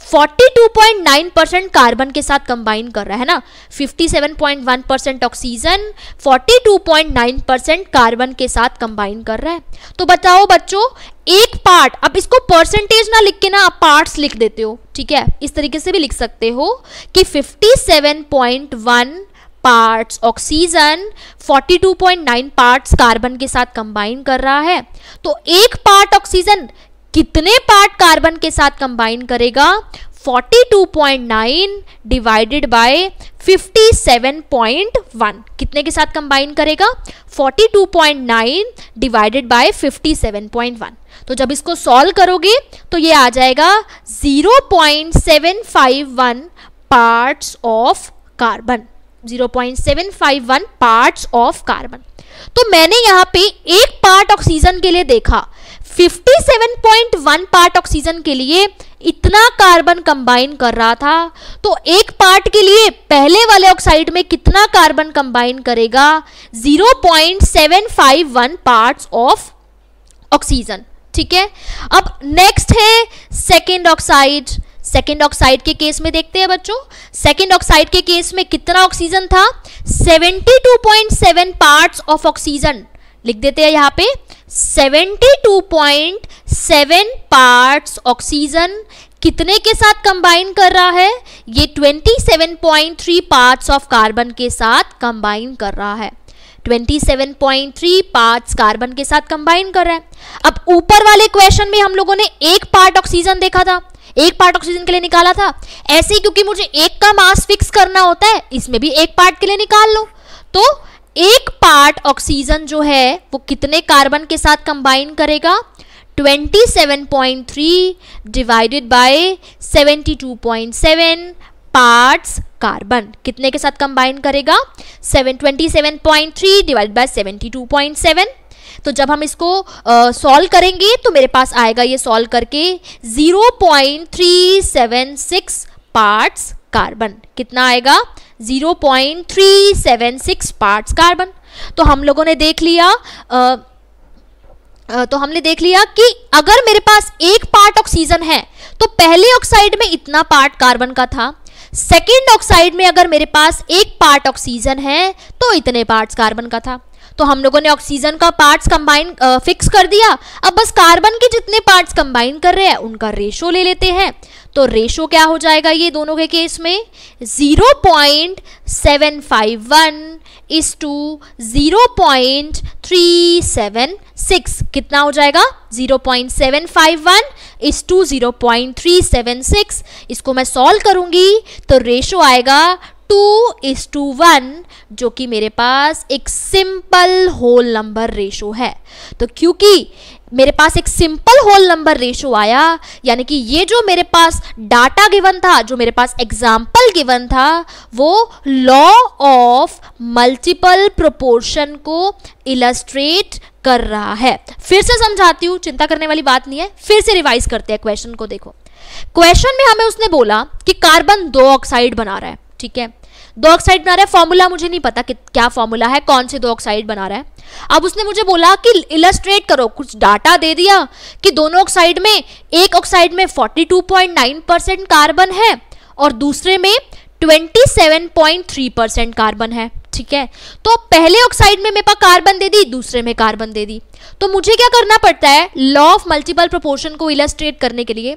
42.9% कार्बन के साथ कंबाइन कर रहा है ना। 57.1% ऑक्सीजन 42.9% कार्बन के साथ कंबाइन कर रहा है। तो बताओ बच्चों, एक पार्ट, अब इसको परसेंटेज ना लिख के ना आप पार्ट्स लिख देते हो। ठीक है, इस तरीके से भी लिख सकते हो कि 57.1 पार्ट्स ऑक्सीजन 42.9 पार्ट्स कार्बन के साथ कंबाइन कर रहा है। तो एक पार्ट ऑक्सीजन कितने पार्ट कार्बन के साथ कंबाइन करेगा? 42.9 डिवाइडेड बाय 57.1 कितने के साथ कंबाइन करेगा? 42.9 डिवाइडेड बाय 57.1। तो जब इसको सॉल्व करोगे तो ये आ जाएगा 0.751 parts of carbon, 0.751 parts of carbon. तो मैंने यहाँ पे एक पार्ट ऑक्सीजन के लिए देखा, 57.1 पार्ट ऑक्सीजन के लिए इतना कार्बन कंबाइन कर रहा था, तो एक पार्ट के लिए पहले वाले ऑक्साइड में कितना कार्बन कंबाइन करेगा? 0.751 पार्ट्स ऑफ ऑक्सीजन। ठीक है, अब नेक्स्ट है सेकेंड ऑक्साइड। सेकेंड ऑक्साइड के केस में देखते हैं बच्चों, सेकेंड ऑक्साइड के केस में कितना ऑक्सीजन था? 72.7 पार्ट्स ऑफ ऑक्सीजन। लिख देते हैं यहाँ पे 72.7 पार्ट्स ऑक्सीजन कितने के साथ कंबाइन कर रहा है? ये 27.3 पार्ट्स ऑफ कार्बन के साथ कंबाइन कर रहा है, 27.3 पार्ट्स कार्बन के साथ कंबाइन कर रहा है। अब ऊपर वाले क्वेश्चन में हम लोगों ने एक पार्ट ऑक्सीजन देखा था, एक पार्ट ऑक्सीजन के लिए निकाला था। ऐसे ही क्योंकि मुझे एक का मास फिक्स करना होता है, इसमें भी एक पार्ट के लिए निकाल लो। तो एक पार्ट ऑक्सीजन जो है वो कितने कार्बन के साथ कंबाइन करेगा? 27.3 डिवाइडेड बाय 72.7 पार्ट्स कार्बन कितने के साथ कंबाइन करेगा? 27.3 डिवाइडेड बाय 72.7। तो जब हम इसको सॉल्व करेंगे तो मेरे पास आएगा ये सॉल्व करके 0.376 पार्ट्स कार्बन। कितना आएगा? 0.376 पार्ट्स कार्बन। तो हम लोगों ने देख लिया हमने देख लिया कि अगर मेरे पास एक पार्ट ऑक्सीजन है तो पहले ऑक्साइड में इतना पार्ट कार्बन का था, सेकेंड ऑक्साइड में अगर मेरे पास एक पार्ट ऑक्सीजन है तो इतने पार्ट्स कार्बन का था। तो हम लोगों ने ऑक्सीजन का पार्ट्स कंबाइन फिक्स कर दिया। अब बस कार्बन के जितने पार्ट्स कंबाइन कर रहे हैं उनका रेशो ले लेते हैं। तो रेशो क्या हो जाएगा ये दोनों के केस में? 0.751 इज टू 0.376। कितना हो जाएगा? 0.751 इज टू 0.376। इसको मैं सॉल्व करूंगी तो रेशो आएगा 2:1, जो कि मेरे पास एक सिंपल होल नंबर रेशो है। तो क्योंकि मेरे पास एक सिंपल होल नंबर रेशो आया, यानी कि ये जो मेरे पास डाटा गिवन था, जो मेरे पास एग्जाम्पल गिवन था, वो लॉ ऑफ मल्टीपल प्रोपोर्शन को इलस्ट्रेट कर रहा है। फिर से समझाती हूँ, चिंता करने वाली बात नहीं है, फिर से रिवाइज करते हैं क्वेश्चन को। देखो, क्वेश्चन में हमें उसने बोला कि कार्बन 2 ऑक्साइड बना रहा है। ठीक है, 2 ऑक्साइड बना रहा है, फॉर्मूला मुझे नहीं पता कि क्या फॉर्मूला है, कौन से 2 ऑक्साइड बना रहा है। अब उसने मुझे बोला कि इलस्ट्रेट करो, कुछ डाटा दे दिया कि दोनों ऑक्साइड में, एक ऑक्साइड में 42.9% कार्बन है और दूसरे में 27.3% कार्बन है। ठीक है, तो पहले ऑक्साइड में मेरे पास कार्बन दे दी, दूसरे में कार्बन दे दी। तो मुझे क्या करना पड़ता है? लॉ ऑफ मल्टीपल प्रोपोर्शन को इलस्ट्रेट करने के लिए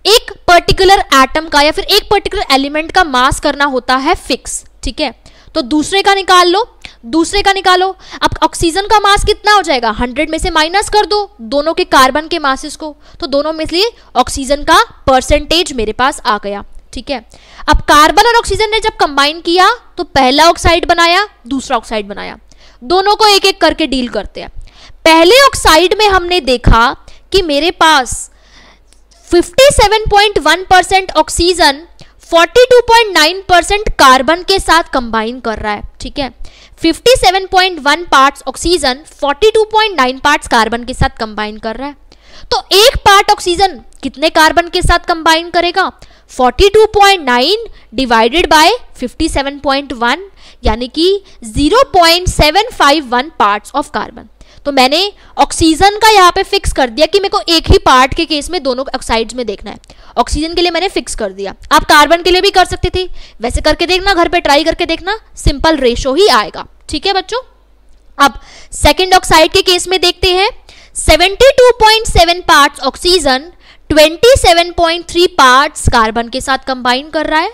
एक पर्टिकुलर एटम का या फिर एक पर्टिकुलर एलिमेंट का मास करना होता है फिक्स। ठीक है, तो दूसरे का निकाल लो, दूसरे का निकालो। अब ऑक्सीजन का मास कितना हो जाएगा? 100 में से माइनस कर दो दोनों के कार्बन के मासेस को, तो दोनों में से ऑक्सीजन का परसेंटेज मेरे पास आ गया। ठीक है, अब कार्बन और ऑक्सीजन ने जब कंबाइन किया तो पहला ऑक्साइड बनाया, दूसरा ऑक्साइड बनाया। दोनों को एक एक करके डील करते हैं। पहले ऑक्साइड में हमने देखा कि मेरे पास 57.1% ऑक्सीजन 42.9% कार्बन के साथ कंबाइन कर रहा है। ठीक है, 57.1 पार्ट्स ऑक्सीजन 42.9 पार्ट्स कार्बन के साथ कंबाइन कर रहा है। तो एक पार्ट ऑक्सीजन कितने कार्बन के साथ कंबाइन करेगा? 42.9 डिवाइडेड बाय 57.1, यानी कि 0.751 पार्ट्स ऑफ कार्बन। तो मैंने ऑक्सीजन का यहाँ पे फिक्स कर दिया कि मेरे को एक ही पार्ट के केस में दोनों ऑक्साइड्स में देखना है। ऑक्सीजन के लिए मैंने फिक्स कर दिया, आप कार्बन के लिए भी कर सकते थे, वैसे करके देखना, घर पे ट्राई करके देखना, सिंपल रेशो ही आएगा। ठीक है बच्चों, अब सेकेंड ऑक्साइड के केस में देखते हैं। 72.7 पार्ट्स ऑक्सीजन 27.3 पार्ट्स कार्बन के साथ कंबाइन कर रहा है।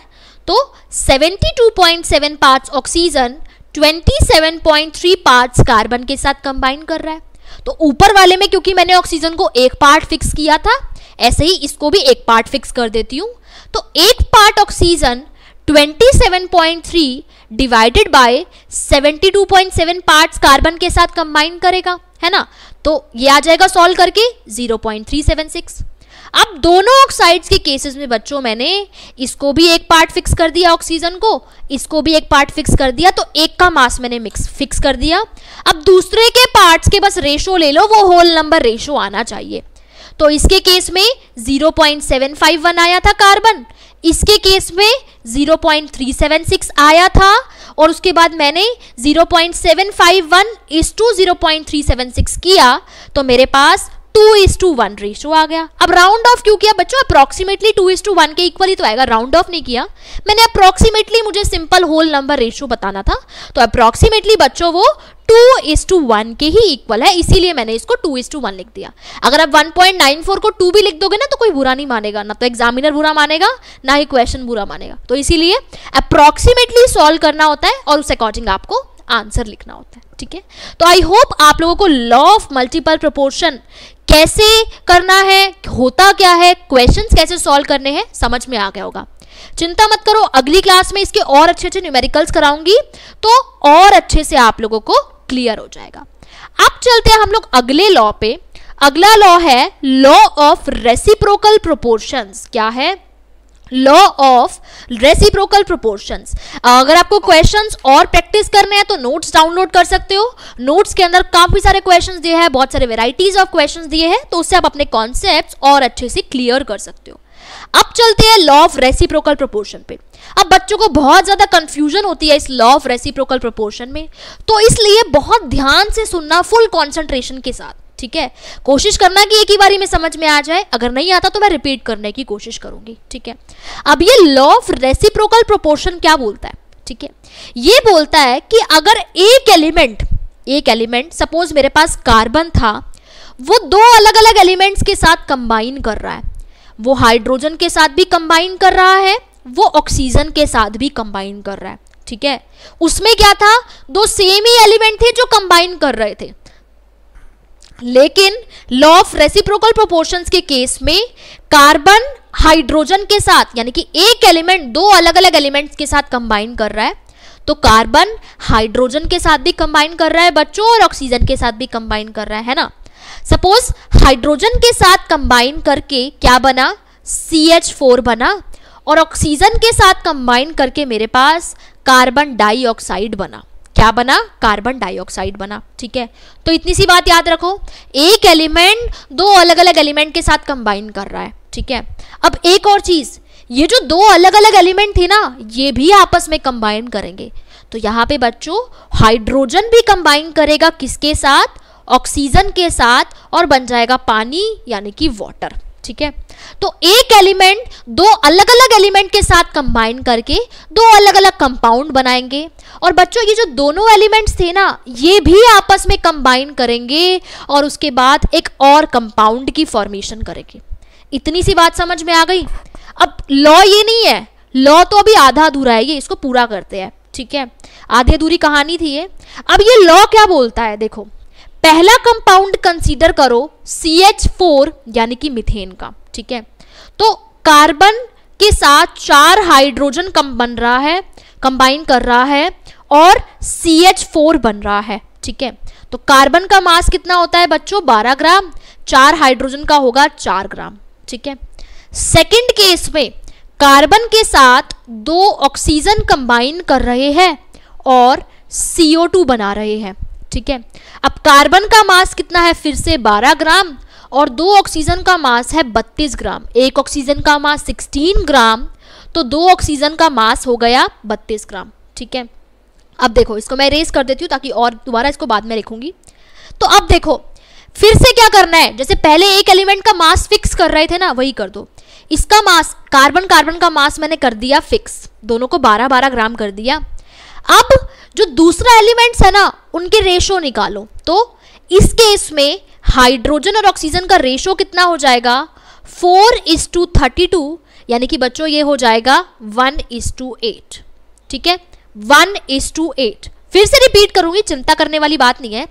तो 72.7 पार्ट्स ऑक्सीजन 27.3 पार्ट्स कार्बन के साथ कंबाइन कर रहा है। तो ऊपर वाले में क्योंकि मैंने ऑक्सीजन को एक पार्ट फिक्स किया था, ऐसे ही इसको भी एक पार्ट फिक्स कर देती हूँ। तो एक part oxygen 27.3 divided by 72.7 parts carbon के साथ कंबाइन करेगा, है ना। तो ये आ जाएगा सॉल्व करके 0.376। अब दोनों ऑक्साइड्स के केसेस में बच्चों मैंने इसको भी एक पार्ट फिक्स कर दिया, ऑक्सीजन को, इसको भी एक पार्ट फिक्स कर दिया, तो एक का मास मैंने फिक्स कर दिया। अब दूसरे के पार्ट्स के बस रेशो ले लो, वो होल नंबर रेशो आना चाहिए। तो इसके केस में 0.751 आया था कार्बन, इसके केस में 0.376 आया था, और उसके बाद मैंने 0.751 इस टू 0.376 किया, तो मेरे पास 2:1 रेशो आ गया। अब राउंड ऑफ क्यों किया बच्चों? अप्रोक्सीमेटली 2:1 के इक्वल ही तो आएगा, राउंड ऑफ नहीं किया मैंने। अप्रोक्सीमेटली मुझे सिंपल होल नंबर रेशो बताना था, तो अप्रोक्सीमेटली बच्चों वो 2:1 के ही इक्वल है, इसीलिए मैंने इसको 2:1 लिख दिया। अगर आप 1.94 को 2 भी लिख दोगे ना तो कोई बुरा नहीं मानेगा, ना तो एग्जामिनर बुरा मानेगा ना ही क्वेश्चन बुरा मानेगा। तो इसीलिए अप्रोक्सीमेटली सॉल्व करना होता है और उस अकॉर्डिंग आपको आंसर लिखना होता है, ठीक है। तो आई होप आप लोगों को लॉ ऑफ मल्टीपल प्रोपोर्शन कैसे करना है, होता क्या है, क्वेश्चंस कैसे सॉल्व करने हैं, समझ में आ गया होगा। चिंता मत करो, अगली क्लास में इसके और अच्छे अच्छे न्यूमेरिकल्स कराऊंगी, तो और अच्छे से आप लोगों को क्लियर हो जाएगा। अब चलते हैं हम लोग अगले लॉ पे। अगला लॉ है लॉ ऑफ रेसिप्रोकल प्रोपोर्शंस। क्या है? Law of reciprocal proportions. अगर आपको क्वेश्चंस और प्रैक्टिस करने हैं तो नोट्स डाउनलोड कर सकते हो। नोट्स के अंदर काफी सारे क्वेश्चंस दिए हैं, बहुत सारे वेराइटीज ऑफ क्वेश्चंस दिए हैं, तो उससे आप अपने कॉन्सेप्ट्स और अच्छे से क्लियर कर सकते हो। अब चलते हैं लॉ ऑफ रेसिप्रोकल प्रोपोर्शन पे। अब बच्चों को बहुत ज्यादा कंफ्यूजन होती है इस लॉ ऑफ रेसिप्रोकल प्रोपोर्शन में, तो इसलिए बहुत ध्यान से सुनना, फुल कॉन्सेंट्रेशन के साथ, ठीक है। कोशिश करना कि एक ही बारी में समझ में आ जाए, अगर नहीं आता तो मैं रिपीट करने की कोशिश करूंगी, ठीक है। अब ये लॉ ऑफ रेसिप्रोकल प्रोपोर्शन क्या बोलता है, ठीक है। ये बोलता है कि अगर एक एलिमेंट सपोज मेरे पास कार्बन था, वो दो अलग अलग एलिमेंट्स के साथ कंबाइन कर रहा है, वो हाइड्रोजन के साथ भी कंबाइन कर रहा है, वो ऑक्सीजन के साथ भी कंबाइन कर रहा है, ठीक है। उसमें क्या था? दो सेम ही एलिमेंट थे जो कंबाइन कर रहे थे, लेकिन लॉ ऑफ रेसिप्रोकल प्रोपोर्शंस के केस में कार्बन हाइड्रोजन के साथ, यानी कि एक एलिमेंट दो अलग अलग एलिमेंट्स के साथ कंबाइन कर रहा है, तो कार्बन हाइड्रोजन के साथ भी कंबाइन कर रहा है बच्चों, और ऑक्सीजन के साथ भी कंबाइन कर रहा है ना। सपोज हाइड्रोजन के साथ कंबाइन करके क्या बना? CH4 बना, और ऑक्सीजन के साथ कंबाइन करके मेरे पास कार्बन डाइऑक्साइड बना। क्या बना? कार्बन डाइऑक्साइड बना, ठीक है। तो इतनी सी बात याद रखो, एक एलिमेंट दो अलग अलग एलिमेंट के साथ कंबाइन कर रहा है, ठीक है। अब एक और चीज, ये जो दो अलग अलग एलिमेंट थे ना, ये भी आपस में कंबाइन करेंगे। तो यहाँ पे बच्चों हाइड्रोजन भी कंबाइन करेगा किसके साथ? ऑक्सीजन के साथ, और बन जाएगा पानी, यानी कि वाटर, ठीक है। तो एक एलिमेंट दो अलग अलग एलिमेंट के साथ कंबाइन करके दो अलग अलग कंपाउंड बनाएंगे, और बच्चों ये जो दोनों एलिमेंट्स थे ना, ये भी आपस में कंबाइन करेंगे और उसके बाद एक और कंपाउंड की फॉर्मेशन करेंगे। इतनी सी बात समझ में आ गई। अब लॉ ये नहीं है, लॉ तो अभी आधा अधूरा है, ये इसको पूरा करते हैं, ठीक है। आधी अधूरी कहानी थी ये। अब ये लॉ क्या बोलता है, देखो, पहला कंपाउंड कंसीडर करो CH4 यानी कि मीथेन का, ठीक है। तो कार्बन के साथ 4 हाइड्रोजन बन रहा है, कंबाइन कर रहा है, और CH4 बन रहा है, ठीक है। तो कार्बन का मास कितना होता है बच्चों? 12 ग्राम, 4 हाइड्रोजन का होगा 4 ग्राम, ठीक है। सेकंड केस में कार्बन के साथ 2 ऑक्सीजन कंबाइन कर रहे हैं और CO2 बना रहे हैं, ठीक है। अब कार्बन का मास कितना है? फिर से 12 ग्राम, और 2 ऑक्सीजन का मास है 32 ग्राम। एक ऑक्सीजन का मास 16 ग्राम, तो 2 ऑक्सीजन का मास हो गया 32 ग्राम, ठीक है। अब देखो, इसको मैं इरेज कर देती हूँ ताकि और दोबारा इसको बाद में लिखूंगी। तो अब देखो फिर से क्या करना है, जैसे पहले एक एलिमेंट का मास फिक्स कर रहे थे ना, वही कर दो। इसका मास कार्बन का मास मैंने कर दिया फिक्स, दोनों को 12-12 ग्राम कर दिया। अब जो दूसरा एलिमेंट्स है ना, उनके रेशो निकालो। तो इस केस में हाइड्रोजन और ऑक्सीजन का रेशो कितना हो जाएगा? 4:32, यानी कि बच्चों ये हो जाएगा 1:8, ठीक है, 1:8। फिर से रिपीट करूंगी, चिंता करने वाली बात नहीं है।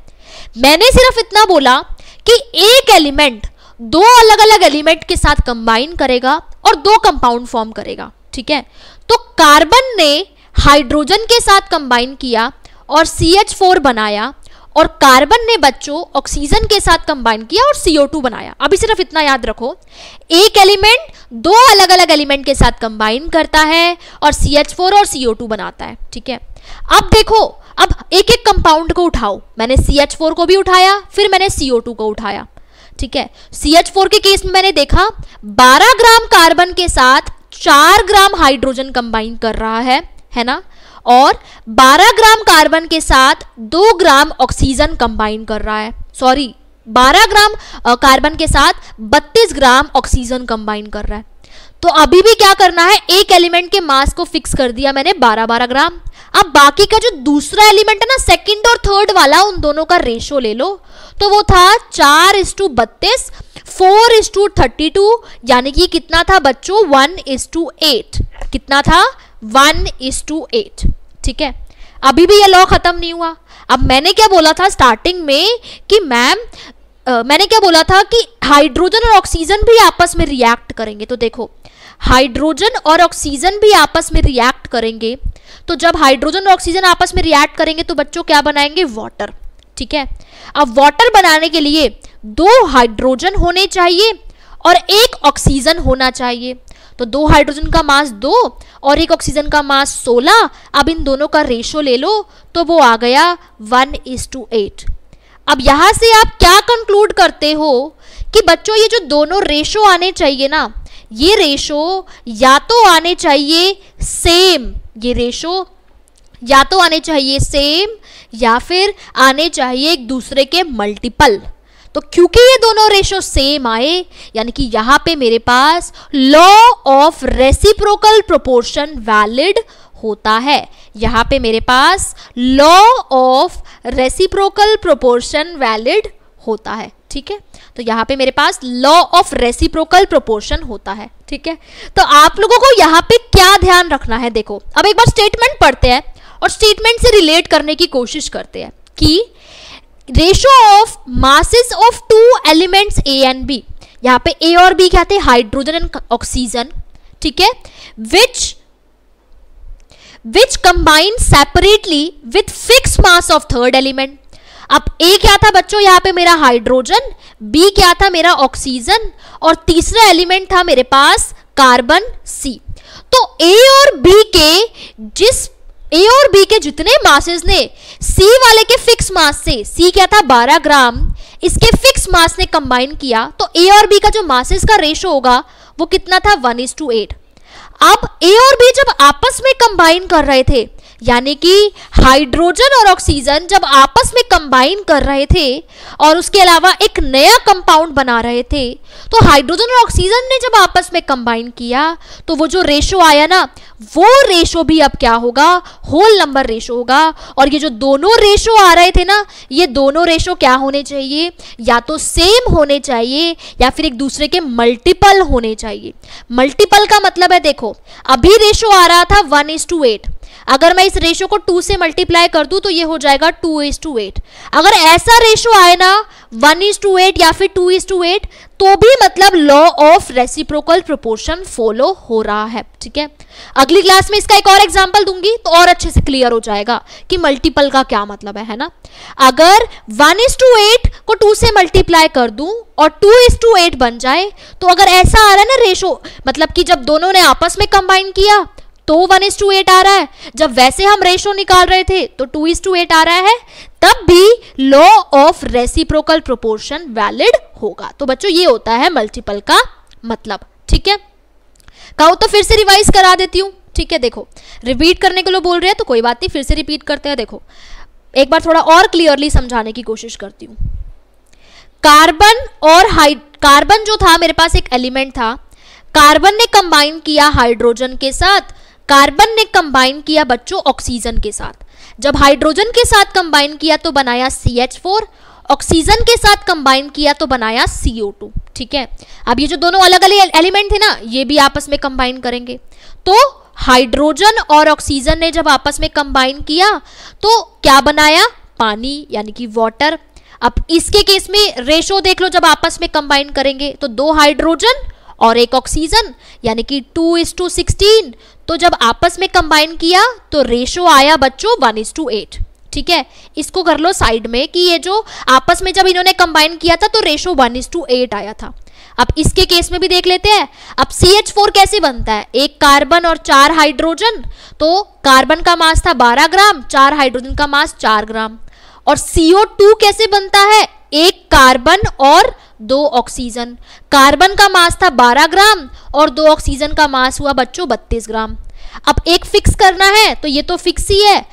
मैंने सिर्फ इतना बोला कि एक एलिमेंट दो अलग अलग एलिमेंट के साथ कंबाइन करेगा और 2 कंपाउंड फॉर्म करेगा, ठीक है। तो कार्बन ने हाइड्रोजन के साथ कंबाइन किया और CH4 बनाया, और कार्बन ने बच्चों ऑक्सीजन के साथ कंबाइन किया और CO2 बनाया। अभी सिर्फ इतना याद रखो, एक एलिमेंट 2 अलग अलग एलिमेंट के साथ कंबाइन करता है और CH4 और CO2 बनाता है, ठीक है। अब देखो, अब एक एक कंपाउंड को उठाओ, मैंने CH4 को भी उठाया, फिर मैंने CO2 को उठाया, ठीक है। CH4 के केस में मैंने देखा 12 ग्राम कार्बन के साथ 4 ग्राम हाइड्रोजन कंबाइन कर रहा है ना, और 12 ग्राम कार्बन के साथ 2 ग्राम ऑक्सीजन कंबाइन कर रहा है, सॉरी 12 ग्राम कार्बन के साथ 32 ग्राम ऑक्सीजन कंबाइन कर रहा है। तो अभी भी क्या करना है, एक एलिमेंट के मास को फिक्स कर दिया मैंने 12-12 ग्राम। अब बाकी का जो दूसरा एलिमेंट है ना, सेकंड और थर्ड वाला, उन दोनों का रेशो ले लो। तो वो था 4:32, 4:32, यानी कि कितना था बच्चों, 1:8। कितना था, 1:8, ठीक है। अभी भी ये लॉ खत्म नहीं हुआ। अब मैंने क्या बोला था स्टार्टिंग में कि मैम मैंने क्या बोला था कि हाइड्रोजन और ऑक्सीजन भी आपस में रिएक्ट करेंगे। तो देखो, हाइड्रोजन और ऑक्सीजन भी आपस में रिएक्ट करेंगे। तो जब हाइड्रोजन और ऑक्सीजन आपस में रिएक्ट करेंगे तो बच्चों क्या बनाएंगे, वाटर, ठीक है। अब वाटर बनाने के लिए 2 हाइड्रोजन होने चाहिए और 1 ऑक्सीजन होना चाहिए। तो 2 हाइड्रोजन का मास 2 और 1 ऑक्सीजन का मास 16। अब इन दोनों का रेशो ले लो, तो वो आ गया 1:8। अब यहां से आप क्या कंक्लूड करते हो कि बच्चों ये जो दोनों रेशो आने चाहिए ना, ये रेशो या तो आने चाहिए सेम, ये रेशो या तो आने चाहिए सेम या फिर आने चाहिए एक दूसरे के मल्टीपल। तो क्योंकि ये दोनों रेशो सेम आए, यानी कि यहां पे मेरे पास law of reciprocal proportion valid होता है। यहां पे मेरे पास law of reciprocal proportion valid होता है, ठीक है। तो यहां पे मेरे पास लॉ ऑफ रेसिप्रोकल प्रोपोर्शन होता है, ठीक है। तो आप लोगों को यहां पे क्या ध्यान रखना है, देखो अब एक बार स्टेटमेंट पढ़ते हैं और स्टेटमेंट से रिलेट करने की कोशिश करते हैं कि ratio of masses of 2 elements A and B, यहाँ पे A और B क्या थे, हाइड्रोजन एंड ऑक्सीजन, ठीक है, which combine separately with fixed mass of third element। अब A क्या था बच्चों, यहाँ पे मेरा हाइड्रोजन, B क्या था मेरा ऑक्सीजन, और तीसरा एलिमेंट था मेरे पास कार्बन C। तो A और B के जितने मासेस ने C वाले के फिक्स मास से, C क्या था 12 ग्राम, इसके फिक्स मास ने कंबाइन किया, तो A और B का जो मासेस का रेशो होगा वो कितना था, 1:8। अब A और B जब आपस में कंबाइन कर रहे थे, यानी कि हाइड्रोजन और ऑक्सीजन जब आपस में कंबाइन कर रहे थे और उसके अलावा एक नया कंपाउंड बना रहे थे, तो हाइड्रोजन और ऑक्सीजन ने जब आपस में कंबाइन किया तो वो जो रेशो आया ना, वो रेशो भी अब क्या होगा, होल नंबर रेशो होगा। और ये जो दोनों रेशो आ रहे थे ना, ये दोनों रेशो क्या होने चाहिए, या तो सेम होने चाहिए या फिर एक दूसरे के मल्टीपल होने चाहिए। मल्टीपल का मतलब है, देखो अभी रेशो आ रहा था 1:8, अगर मैं इस रेशो को 2 से मल्टीप्लाई कर दूं तो ये हो जाएगा 2:8। अगर ऐसा रेशो आए ना 1:8 या फिर 2:8, तो भी मतलब law of reciprocal proportion follow हो रहा है, ठीक है। अगली क्लास में इसका एक और एग्जांपल दूंगी तो और अच्छे से क्लियर हो जाएगा कि मल्टीपल का क्या मतलब है ना। अगर 1:8 को 2 से मल्टीप्लाई कर दूं और 2:8 बन जाए, तो अगर ऐसा आ रहा है ना रेशो, मतलब कि जब दोनों ने आपस में कंबाइन किया तो 1:8 आ रहा है, जब वैसे हम रेशो निकाल रहे थे तो 2:8 आ रहा है, तब भी law of reciprocal proportion valid होगा। तो बच्चों ये होता है मल्टीपल का मतलब, ठीक है। कहो तो फिर से रिवाइज करा देती हूँ, ठीक है। देखो रिपीट करने के लिए बोल रहे हैं तो कोई बात नहीं, फिर से रिपीट करते हैं। देखो एक बार थोड़ा और क्लियरली समझाने की कोशिश करती हूँ। कार्बन जो था मेरे पास एक एलिमेंट था, कार्बन ने कंबाइन किया हाइड्रोजन के साथ, कार्बन ने कंबाइन किया बच्चों ऑक्सीजन के साथ। जब हाइड्रोजन के साथ कंबाइन किया तो बनाया CH4, ऑक्सीजन के साथ कंबाइन किया तो बनाया CO2, ठीक है। अब ये जो दोनों अलग अलग एलिमेंट थे ना, ये भी आपस में कंबाइन करेंगे। तो हाइड्रोजन और ऑक्सीजन ने जब आपस में कंबाइन किया तो क्या बनाया, पानी यानी कि वाटर। अब इसके केस में रेशो देख लो, जब आपस में कंबाइन करेंगे तो 2 हाइड्रोजन और एक ऑक्सीजन, यानी कि 2:16। तो जब आपस में कंबाइन किया तो रेशो आया बच्चों 1:8। ठीक है, इसको कर लो साइड में कि ये जो आपस में जब इन्होंने कंबाइन किया था तो रेशो 1:8 आया था। अब इसके केस में भी देख लेते हैं। अब CH4 कैसे बनता है? एक कार्बन और 4 हाइड्रोजन, तो कार्बन का मास था 12 ग्राम, 4 हाइड्रोजन का मास 4 ग्राम। और CO2 कैसे बनता है? एक कार्बन और 2 ऑक्सीजन, कार्बन का मास था 12 ग्राम और 2 ऑक्सीजन का मास हुआ बच्चों 32 ग्राम। अब एक फिक्स करना है तो ये तो फिक्स ही है,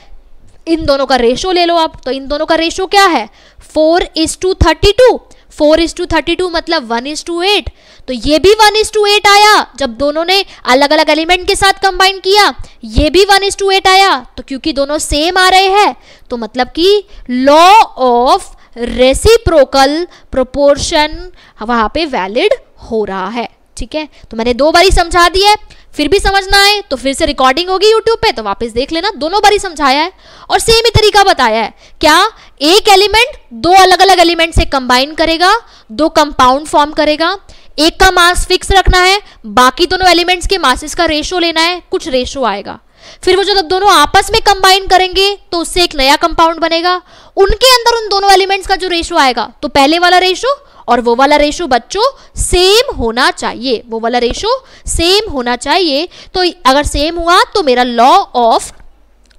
इन दोनों का रेशो ले लो आप। तो इन दोनों का रेशो क्या है? 4:32। 4:32 मतलब 1:8। तो ये भी 1:8 आया जब दोनों ने अलग अलग एलिमेंट के साथ कंबाइन किया, ये भी 1:8 आया। तो क्योंकि दोनों सेम आ रहे हैं तो मतलब कि लॉ ऑफ रेसिप्रोकल प्रोपोर्शन वहां पे वैलिड हो रहा है। ठीक है, तो मैंने 2 बारी समझा दिया है, फिर भी समझना है तो फिर से रिकॉर्डिंग होगी यूट्यूब पे, तो वापस देख लेना। दोनों बारी समझाया है और सेम ही तरीका बताया है। क्या? एक एलिमेंट 2 अलग अलग एलिमेंट से कंबाइन करेगा, 2 कंपाउंड फॉर्म करेगा, एक का मास फिक्स रखना है, बाकी दोनों एलिमेंट्स के मासेस का रेशो लेना है, कुछ रेशो आएगा। फिर वो जब दोनों आपस में कंबाइन करेंगे तो उससे एक नया कंपाउंड बनेगा, उनके अंदर उन दोनों एलिमेंट्स का जो रेशो आएगा, तो पहले वाला रेशो और वो वाला रेशो बच्चों सेम होना चाहिए, वो वाला रेशो सेम होना चाहिए। तो अगर सेम हुआ तो मेरा लॉ ऑफ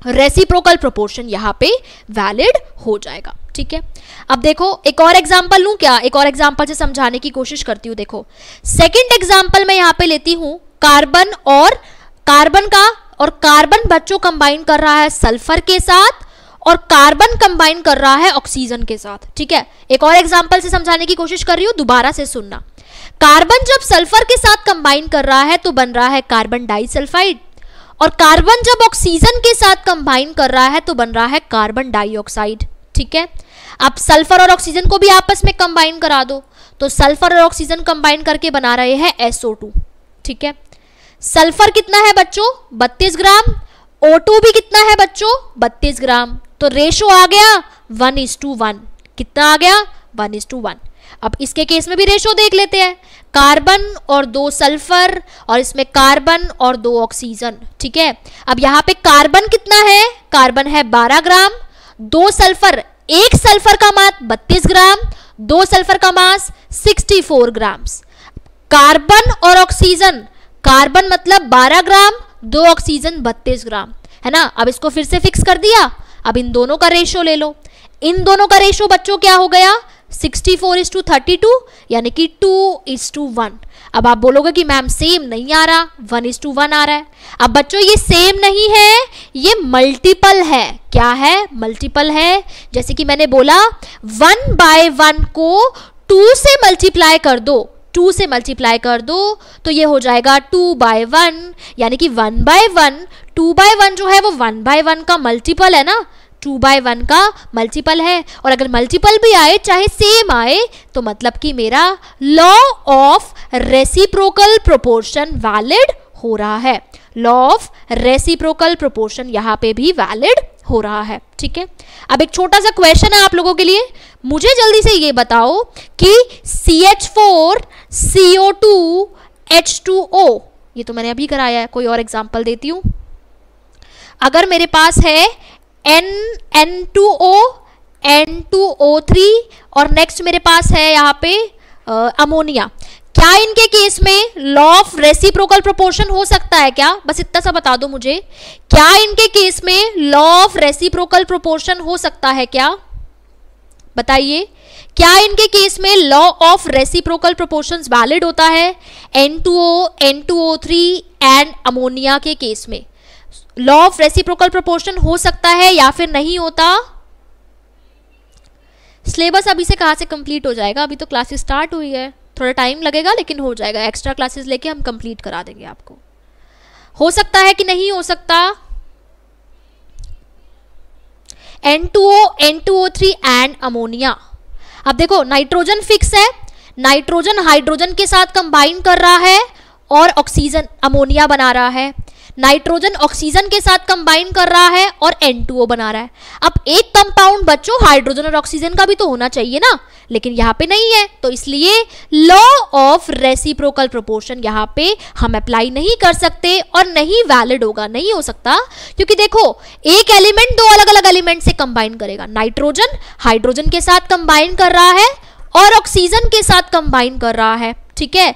रेसिप्रोकल प्रोपोर्शन यहाँ पे वैलिड हो जाएगा। ठीक है, अब देखो एक और एग्जांपल लूं क्या? एक और एग्जांपल से समझाने की कोशिश करती हूँ। देखो सेकंड एग्जांपल मैं यहाँ पे लेती हूँ कार्बन और कार्बन का, और कार्बन बच्चों कंबाइन कर रहा है सल्फर के साथ और कार्बन कंबाइन कर रहा है ऑक्सीजन के साथ। ठीक है, एक और एग्जांपल से समझाने की कोशिश कर रही हूँ, दोबारा से सुनना। कार्बन जब सल्फर के साथ कंबाइन कर रहा है तो बन रहा है कार्बन डाइसल्फाइड, और कार्बन जब ऑक्सीजन के साथ कंबाइन कर रहा है तो बन रहा है कार्बन डाइऑक्साइड। ठीक है, अब सल्फर और ऑक्सीजन को भी आपस में कंबाइन करा दो, तो सल्फर और ऑक्सीजन कंबाइन करके बना रहे हैं SO2। ठीक है, सल्फर कितना है बच्चों? 32 ग्राम। O2 भी कितना है बच्चों? 32 ग्राम। तो रेशो आ गया 1:1। कितना आ गया? 1:1। अब इसके केस में भी रेशो देख लेते हैं, कार्बन और 2 सल्फर, और इसमें कार्बन और 2 ऑक्सीजन। ठीक है, अब यहाँ पे कार्बन कितना है? कार्बन है 12 ग्राम, 2 सल्फर, एक सल्फर का मास 32 ग्राम, 2 सल्फर का मास 64 ग्राम। कार्बन और ऑक्सीजन, कार्बन मतलब 12 ग्राम, 2 ऑक्सीजन 32 ग्राम, है ना। अब इसको फिर से फिक्स कर दिया। अब इन दोनों का रेशो ले लो। इन दोनों का रेशो बच्चों क्या हो गया? 64:32, यानी कि 2:1। अब आप बोलोगे कि मैम सेम नहीं आ रहा, 1:1 आ रहा है। अब बच्चों ये सेम नहीं है, ये मल्टीपल है। क्या है? मल्टीपल है। जैसे कि मैंने बोला 1/1 को 2 से मल्टीप्लाई कर दो, 2 से मल्टीप्लाई कर दो तो ये हो जाएगा 2/1, यानी कि 1/1। 2/1 जो है वो 1/1 का मल्टीपल है ना, 2/1 का मल्टीपल है। और अगर मल्टीपल भी आए चाहे सेम आए तो मतलब कि मेरा law of reciprocal proportion valid हो रहा है। लॉ ऑफ रेसिप्रोकल प्रोपोर्शन यहाँ पे भी वैलिड हो रहा है। ठीक है, अब एक छोटा सा क्वेश्चन है आप लोगों के लिए, मुझे जल्दी से ये बताओ कि CH4 CO2 H2O, ये तो मैंने अभी कराया है, कोई और एग्जांपल देती हूँ। अगर मेरे पास है N2O N2O3 और नेक्स्ट मेरे पास है यहाँ पे अमोनिया, क्या इनके केस में लॉ ऑफ रेसिप्रोकल प्रोपोर्शन हो सकता है क्या? बस इतना सा बता दो मुझे, क्या इनके केस में लॉ ऑफ रेसिप्रोकल प्रोपोर्शन हो सकता है क्या? बताइए, क्या इनके केस में law of reciprocal proportions valid होता है? N2O N2O3 एंड अमोनिया के केस में लॉ ऑफ रेसिप्रोकल प्रोपोर्शन हो सकता है या फिर नहीं होता? सिलेबस अभी से कहाँ से कंप्लीट हो जाएगा? अभी तो क्लासेस स्टार्ट हुई है, थोड़ा टाइम लगेगा लेकिन हो जाएगा। एक्स्ट्रा क्लासेस लेके हम कंप्लीट करा देंगे आपको। हो सकता है कि नहीं हो सकता? N2O N2O3 and ammonia. अब देखो नाइट्रोजन फिक्स है, नाइट्रोजन हाइड्रोजन के साथ कंबाइन कर रहा है और ऑक्सीजन अमोनिया बना रहा है। नाइट्रोजन ऑक्सीजन के साथ कंबाइन कर रहा है और N2O बना रहा है। अब एक कंपाउंड बच्चों हाइड्रोजन और ऑक्सीजन का भी तो होना चाहिए ना, लेकिन यहाँ पे नहीं है, तो इसलिए लॉ ऑफ रेसिप्रोकल प्रोपोर्शन यहाँ पे हम अप्लाई नहीं कर सकते और नहीं वैलिड होगा, नहीं हो सकता, क्योंकि देखो एक एलिमेंट दो अलग अलग एलिमेंट से कंबाइन करेगा। नाइट्रोजन हाइड्रोजन के साथ कंबाइन कर रहा है और ऑक्सीजन के साथ कंबाइन कर रहा है, ठीक है।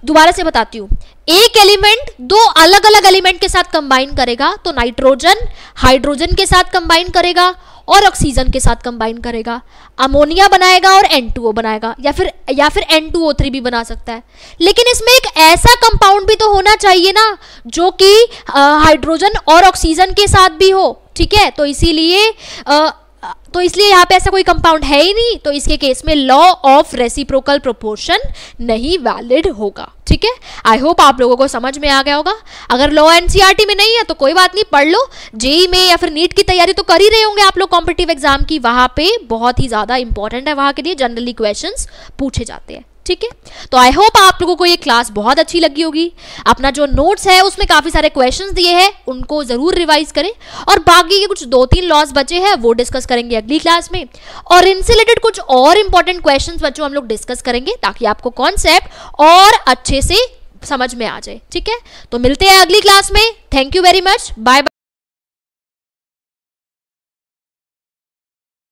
दोबारा से बताती हूँ, एक एलिमेंट दो अलग अलग एलिमेंट के साथ कंबाइन करेगा तो नाइट्रोजन हाइड्रोजन के साथ कंबाइन करेगा और ऑक्सीजन के साथ कंबाइन करेगा, अमोनिया बनाएगा और N2O बनाएगा, या फिर N2O3 भी बना सकता है। लेकिन इसमें एक ऐसा कंपाउंड भी तो होना चाहिए ना जो कि हाइड्रोजन और ऑक्सीजन के साथ भी हो, ठीक है। तो इसलिए यहाँ पे ऐसा कोई कंपाउंड है ही नहीं, तो इसके केस में लॉ ऑफ रेसिप्रोकल प्रोपोर्शन नहीं वैलिड होगा, ठीक है। आई होप आप लोगों को समझ में आ गया होगा। अगर लॉ एनसीईआरटी में नहीं है तो कोई बात नहीं, पढ़ लो। जेई में या फिर नीट की तैयारी तो कर ही रहे होंगे आप लोग कॉम्पिटिटिव एग्जाम की, वहां पे बहुत ही ज्यादा इंपॉर्टेंट है, वहां के लिए जनरली क्वेश्चंस पूछे जाते हैं, ठीक है। तो आई होप आप लोगों को ये क्लास बहुत अच्छी लगी होगी। अपना जो नोट्स है उसमें काफी सारे क्वेश्चंस दिए हैं, उनको जरूर रिवाइज करें, और बाकी के कुछ 2-3 लॉस बचे हैं वो डिस्कस करेंगे अगली क्लास में, और इनसे रिलेटेड कुछ और इंपॉर्टेंट क्वेश्चंस बच्चों हम लोग डिस्कस करेंगे ताकि आपको कॉन्सेप्ट और अच्छे से समझ में आ जाए, ठीक है। तो मिलते हैं अगली क्लास में। Thank you very much, bye bye.